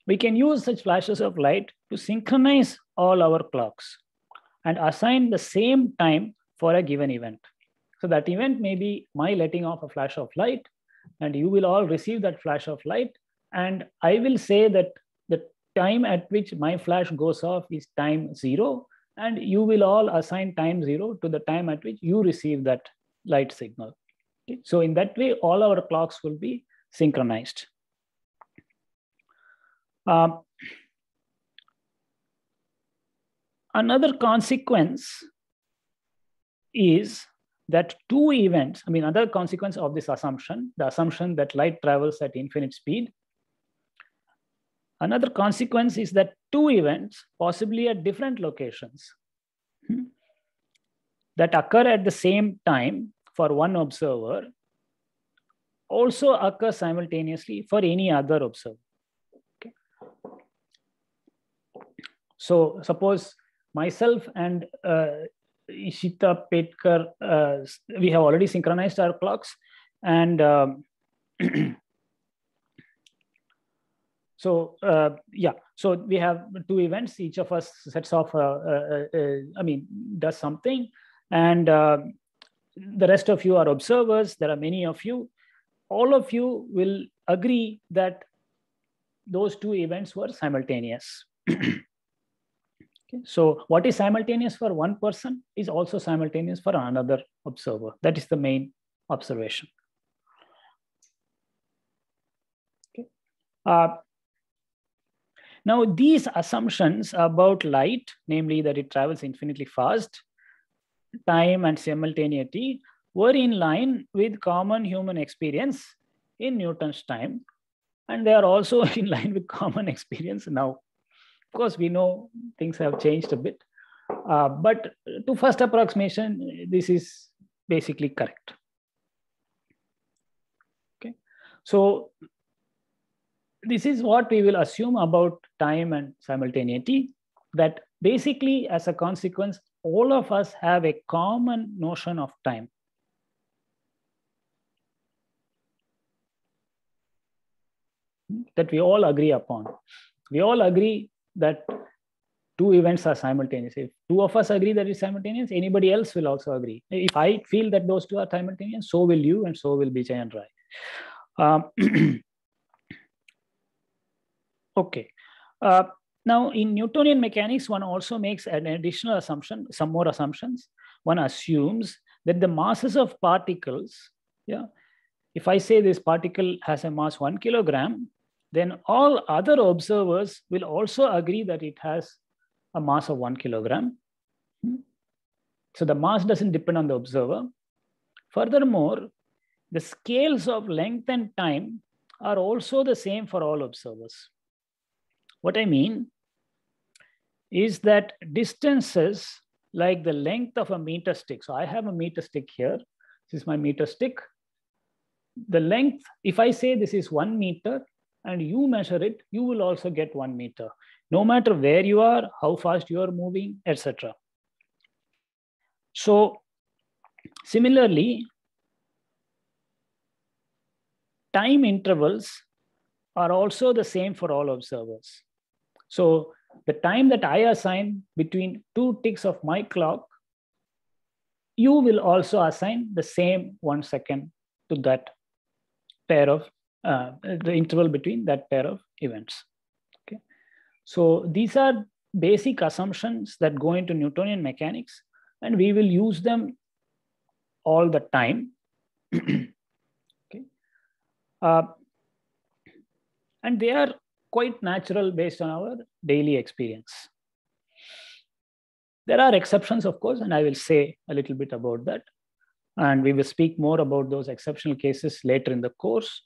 We can use such flashes of light to synchronize all our clocks and assign the same time for a given event. So that event may be my letting off a flash of light, and you will all receive that flash of light. And I will say that the time at which my flash goes off is time 0, and you will all assign time 0 to the time at which you receive that light signal. Okay? So in that way, all our clocks will be synchronized. Another consequence is that two events, I mean, another consequence of this assumption, the assumption that light travels at infinite speed. Another consequence is that two events, possibly at different locations, that occur at the same time for one observer, also occur simultaneously for any other observer. Okay. So suppose myself and Ishita Petkar, we have already synchronized our clocks, and so we have two events. Each of us sets off, does something, and the rest of you are observers. There are many of you. All of you will agree that those two events were simultaneous. Okay. So what is simultaneous for one person is also simultaneous for another observer. That is the main observation. Okay. Now, these assumptions about light, namely that it travels infinitely fast, time and simultaneity, were in line with common human experience in Newton's time, and they are also in line with common experience now. Of course, we know things have changed a bit, but to first approximation, this is basically correct. Okay, so this is what we will assume about time and simultaneity, that basically as a consequence, all of us have a common notion of time. That we all agree upon. We all agree that two events are simultaneous. If two of us agree that it's simultaneous, anybody else will also agree. If I feel that those two are simultaneous, so will you, and so will Vijay and Rai. Okay. Now, in Newtonian mechanics, one also makes an additional assumption, some more assumptions. One assumes that the masses of particles, yeah, if I say this particle has a mass 1 kilogram, then all other observers will also agree that it has a mass of 1 kilogram. So the mass doesn't depend on the observer. Furthermore, the scales of length and time are also the same for all observers. What I mean is that distances like the length of a meter stick. So I have a meter stick here. This is my meter stick. The length, if I say this is 1 meter and you measure it, you will also get 1 meter, no matter where you are, how fast you are moving, etc. So similarly, time intervals are also the same for all observers. So the time that I assign between 2 ticks of my clock, you will also assign the same 1 second to that pair of, the interval between that pair of events. Okay. So these are basic assumptions that go into Newtonian mechanics, and we will use them all the time. Okay. And they are quite natural based on our daily experience. There are exceptions, of course, and I will say a little bit about that. And we will speak more about those exceptional cases later in the course.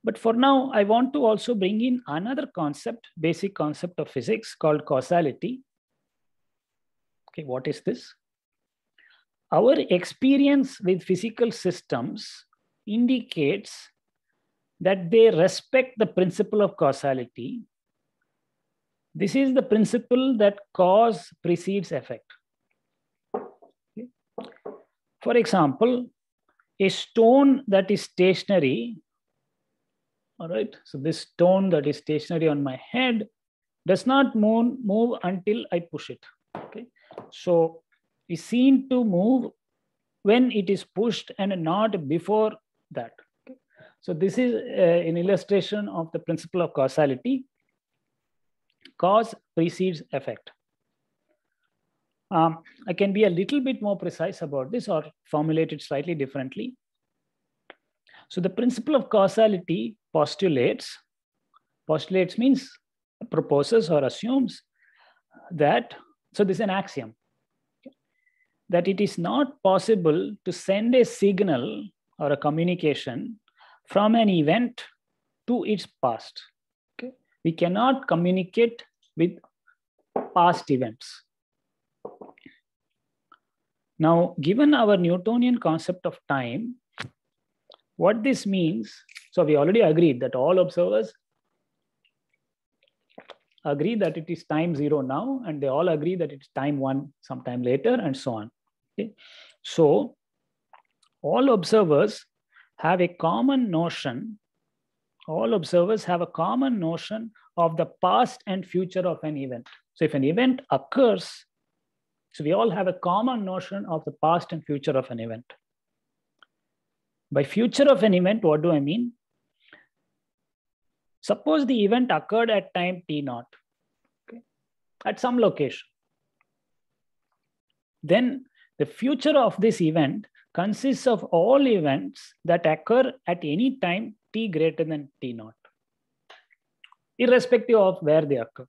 But for now, I want to also bring in another concept, basic concept of physics called causality. Okay, what is this? Our experience with physical systems indicates that they respect the principle of causality. This is the principle that cause precedes effect. Okay. For example, a stone that is stationary, all right, so this stone that is stationary on my head does not move until I push it. Okay, so is seen to move when it is pushed and not before that. Okay. So this is an illustration of the principle of causality. Cause precedes effect. I can be a little bit more precise about this or formulate it slightly differently. So the principle of causality postulates means proposes or assumes that, so this is an axiom, okay, that it is not possible to send a signal or a communication from an event to its past. Okay. We cannot communicate with past events. Now, given our Newtonian concept of time, what this means, so we already agreed that all observers agree that it is time 0 now, and they all agree that it's time 1 sometime later, and so on. Okay. So all observers have a common notion, of the past and future of an event. So if an event occurs, so we all have a common notion of the past and future of an event. By future of an event, what do I mean? Suppose the event occurred at time t0, okay, at some location. Then the future of this event consists of all events that occur at any time t greater than t0, irrespective of where they occur.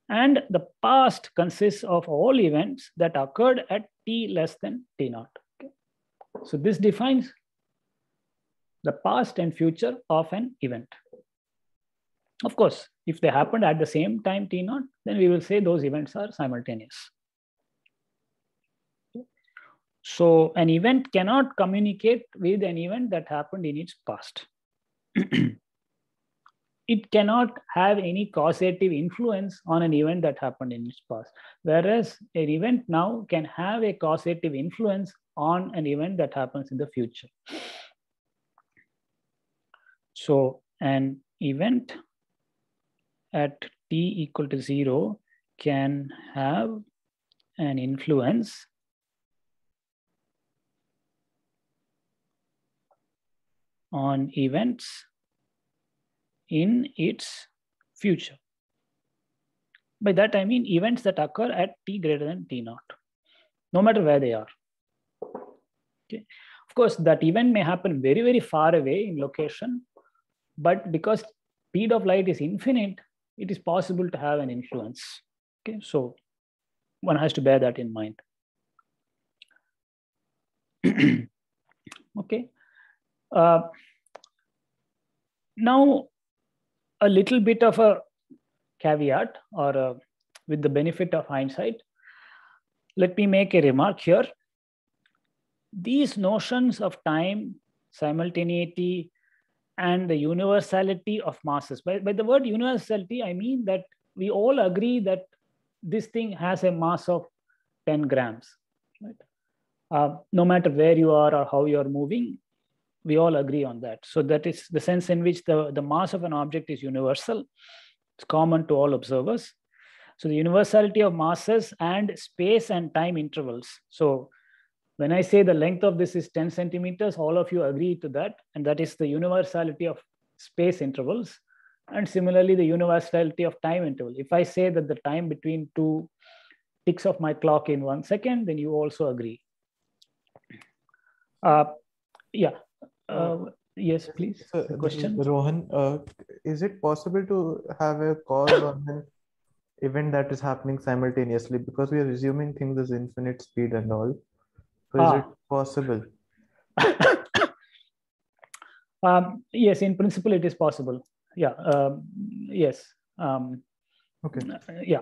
And the past consists of all events that occurred at t less than t0. Okay. So this defines the past and future of an event. Of course, if they happened at the same time t0, then we will say those events are simultaneous. So an event cannot communicate with an event that happened in its past. It cannot have any causative influence on an event that happened in its past. Whereas an event now can have a causative influence on an event that happens in the future. So an event at t equal to 0 can have an influence on events in its future. By that I mean events that occur at t greater than t naught, no matter where they are. Okay. Of course, that event may happen very, very far away in location, but because speed of light is infinite, it is possible to have an influence. Okay, so one has to bear that in mind. Okay. Now, a little bit of a caveat, or with the benefit of hindsight, let me make a remark here. These notions of time, simultaneity, and the universality of masses. By the word universality, I mean that we all agree that this thing has a mass of 10 grams. Right? No matter where you are or how you are moving, we all agree on that. So that is the sense in which the mass of an object is universal. It's common to all observers. So the universality of masses and space and time intervals. So when I say the length of this is 10 centimeters, all of you agree to that. And that is the universality of space intervals. And similarly, the universality of time interval. If I say that the time between two ticks of my clock in 1 second, then you also agree. Yes, please.
So,
question.
Rohan, is it possible to have a cause on an event that is happening simultaneously? Because we are assuming things as infinite speed and all. So is it possible?
Yes, in principle, it is possible. Yeah. Yes.
Okay.
Yeah.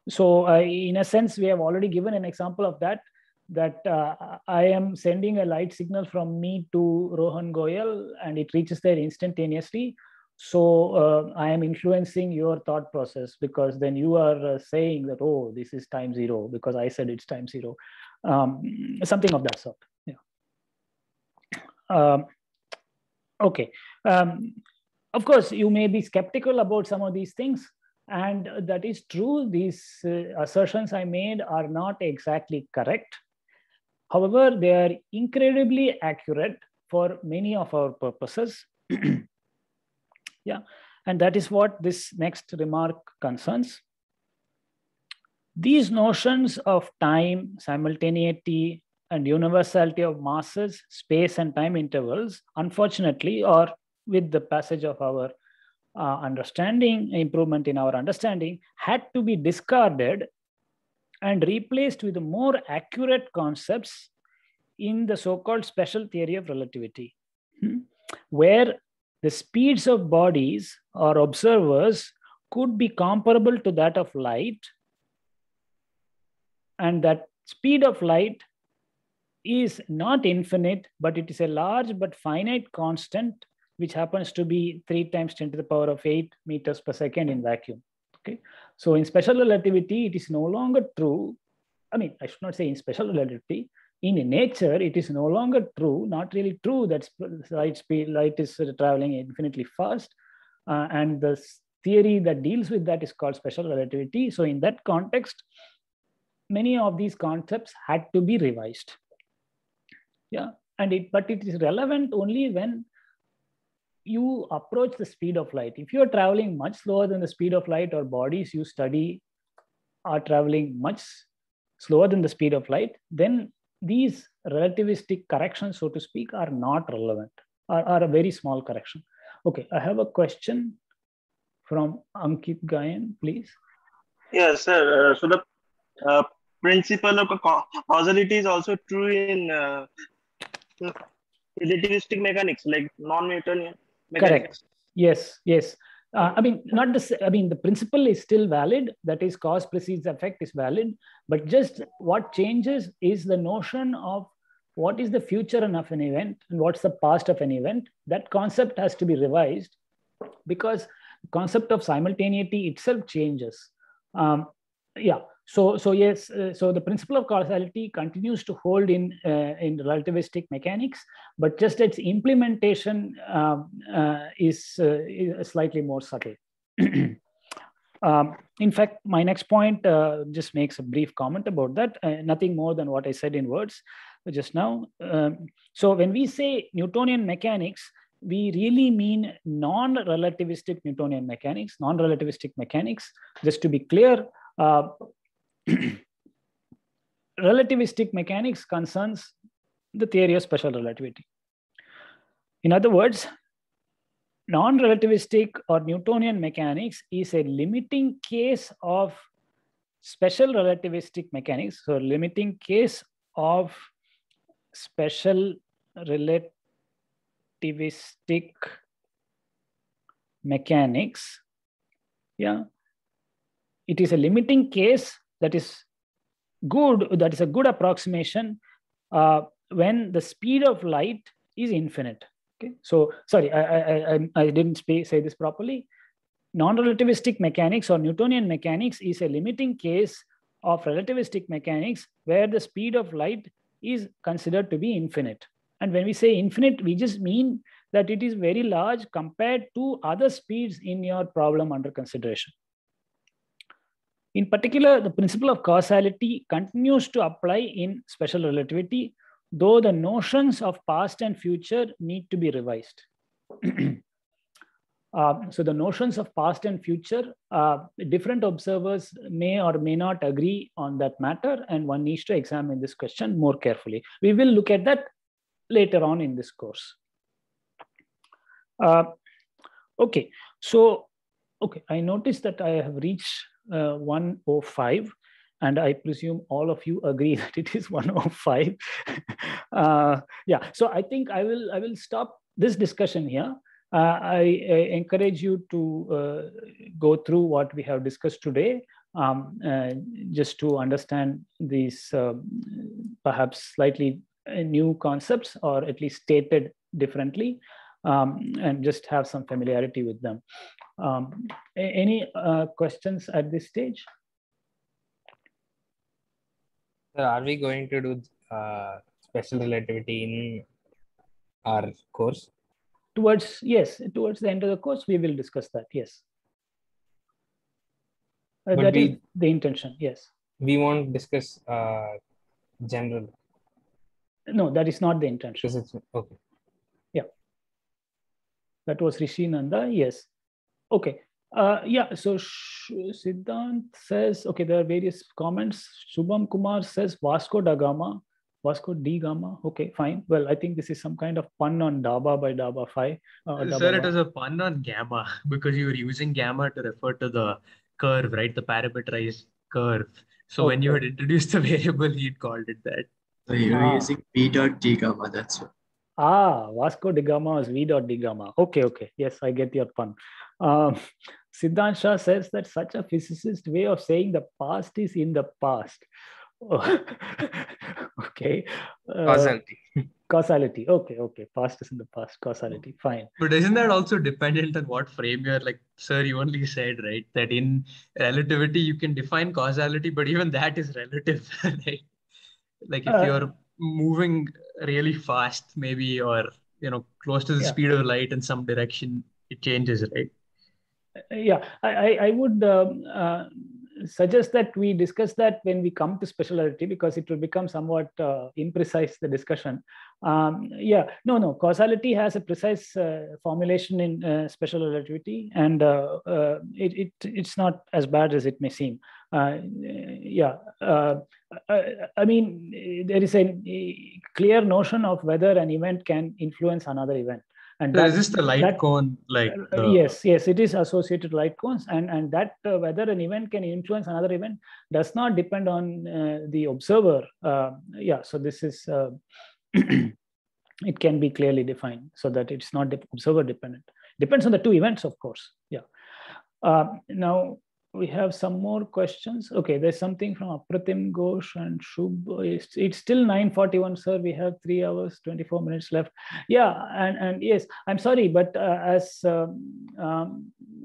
So in a sense, we have already given an example of that, I am sending a light signal from me to Rohan Goyal and it reaches there instantaneously. So I am influencing your thought process, because then you are saying that, oh, this is time 0 because I said it's time 0. Something of that sort. Yeah. Okay. Of course, you may be skeptical about some of these things. And that is true. These assertions I made are not exactly correct. However, they are incredibly accurate for many of our purposes. Yeah, and that is what this next remark concerns. These notions of time, simultaneity, and universality of masses, space, and time intervals, unfortunately, or with the passage of our understanding, improvement in our understanding, had to be discarded and replaced with more accurate concepts in the so-called special theory of relativity, where the speeds of bodies or observers could be comparable to that of light, and that speed of light is not infinite, but it is a large but finite constant, which happens to be 3 times 10 to the power of 8 meters per second in vacuum. Okay, so in special relativity, it is no longer true. I mean, I should not say in special relativity. In nature, it is no longer true, not really true, that light is traveling infinitely fast. And the theory that deals with that is called special relativity. So in that context, many of these concepts had to be revised. Yeah, but it is relevant only when you approach the speed of light. If you are traveling much slower than the speed of light, or bodies you study are traveling much slower than the speed of light, then these relativistic corrections, so to speak, are not relevant, are a very small correction. Okay, I have a question from Ankit Gayan, please.
Yes, sir. So the principle of causality is also true in relativistic mechanics, like non-Newtonian mechanics.
Correct. Yes, yes. I mean, not this. I mean, the principle is still valid. That is, cause precedes effect is valid. But just what changes is the notion of what is the future of an event and what's the past of an event. That concept has to be revised, because the concept of simultaneity itself changes. Yeah. So yes, so the principle of causality continues to hold in relativistic mechanics, but just its implementation is slightly more subtle. In fact, my next point just makes a brief comment about that. Nothing more than what I said in words just now. So when we say Newtonian mechanics, we really mean non-relativistic Newtonian mechanics, non-relativistic mechanics. Just to be clear, relativistic mechanics concerns the theory of special relativity. In other words, non-relativistic or Newtonian mechanics is a limiting case of special relativistic mechanics. So limiting case of special relativistic mechanics. Yeah, it is a limiting case that is good. That is a good approximation when the speed of light is infinite. Okay, so sorry, I didn't say this properly. Non-relativistic mechanics or Newtonian mechanics is a limiting case of relativistic mechanics where the speed of light is considered to be infinite. And when we say infinite, we just mean that it is very large compared to other speeds in your problem under consideration. In particular, the principle of causality continues to apply in special relativity, though the notions of past and future need to be revised. So the notions of past and future, different observers may or may not agree on that matter, and one needs to examine this question more carefully. We will look at that later on in this course. Okay, so I noticed that I have reached 1:05, and I presume all of you agree that it is 1:05. Yeah, so I think I will stop this discussion here. I encourage you to go through what we have discussed today, just to understand these perhaps slightly new concepts, or at least stated differently, and just have some familiarity with them. Any questions at this stage?
So are we going to do special relativity in our course?
Towards the end of the course, we will discuss that. Yes. That is the intention. Yes.
We won't discuss general.
No, that is not the intention.
Okay.
Yeah. That was Rishi Nanda. Yes. Okay. Yeah. So Siddhant says, okay, there are various comments. Shubham Kumar says Vasco da Gama. Vasco D Gama. Okay, fine. Well, I think this is some kind of pun on Daba by Daba Phi.
Sir, it was a pun on gamma because you were using gamma to refer to the curve, right? The parameterized curve. So when you had introduced the variable, he'd called it that.
So you were using V dot D gamma, that's what.
Vasco da Gama is V dot D Gamma. Okay. Yes, I get your pun. Siddhant Shah says that such a physicist way of saying the past is in the past. Okay. Causality. Okay. Past is in the past. Causality. Fine.
But isn't that also dependent on what frame you're like, sir, you only said, right, that in relativity, you can define causality, but even that is relative, right? Like if you're moving really fast, maybe, or, close to the speed of light in some direction, it changes, right?
Yeah, I would suggest that we discuss that when we come to special relativity, because it will become somewhat imprecise, the discussion. No, causality has a precise formulation in special relativity, and it's not as bad as it may seem. I mean, there is a clear notion of whether an event can influence another event. And
so is this the light cone?
Yes, it is associated light cones, and that whether an event can influence another event does not depend on the observer. So this is it can be clearly defined so that it's not observer dependent. Depends on the two events, of course. Yeah. Now we have some more questions. Okay, there's something from Apratim Ghosh and Shubh. It's still 9:41, sir. We have 3 hours, 24 minutes left. Yeah, and yes, I'm sorry, but as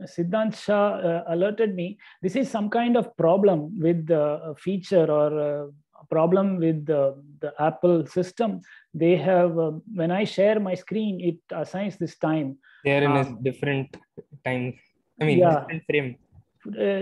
Siddhant Shah alerted me. This is some kind of problem with the feature or problem with the Apple system. They have, when I share my screen, it assigns this time.
They're in a different time. I mean,
yeah,
different frame.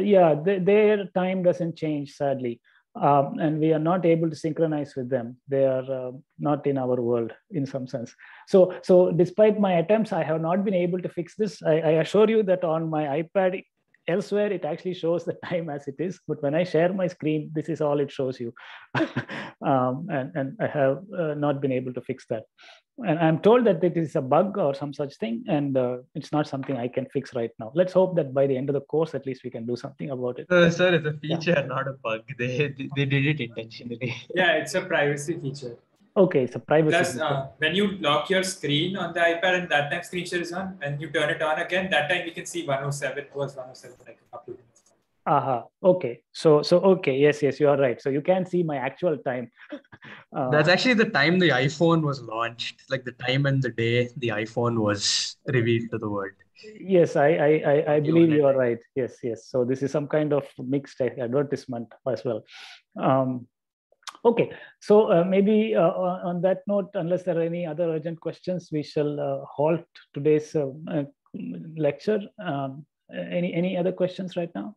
Yeah, their time doesn't change, sadly. And we are not able to synchronize with them. They are not in our world in some sense. So despite my attempts, I have not been able to fix this. I assure you that on my iPad, elsewhere, it actually shows the time as it is. But when I share my screen, this is all it shows you. And I have not been able to fix that. And I'm told that it is a bug or some such thing, and it's not something I can fix right now. Let's hope that by the end of the course, at least we can do something about it.
Sir, it's a feature, not a bug. They did it intentionally.
Yeah, it's a privacy feature.
Okay, it's a privacy
Plus,
feature.
when you lock your screen on the iPad and that time screen share is on, and you turn it on again, that time we can see 107 was 107 like a couple of minutes.
Aha. Okay. So okay. Yes, you are right. So you can see my actual time.
That's actually the time the iPhone was launched, like the time and the day the iPhone was revealed to the world.
Yes, I believe you are right. Yes. So this is some kind of mixed advertisement as well. Okay. So maybe on that note, unless there are any other urgent questions, we shall halt today's lecture. Any other questions right now?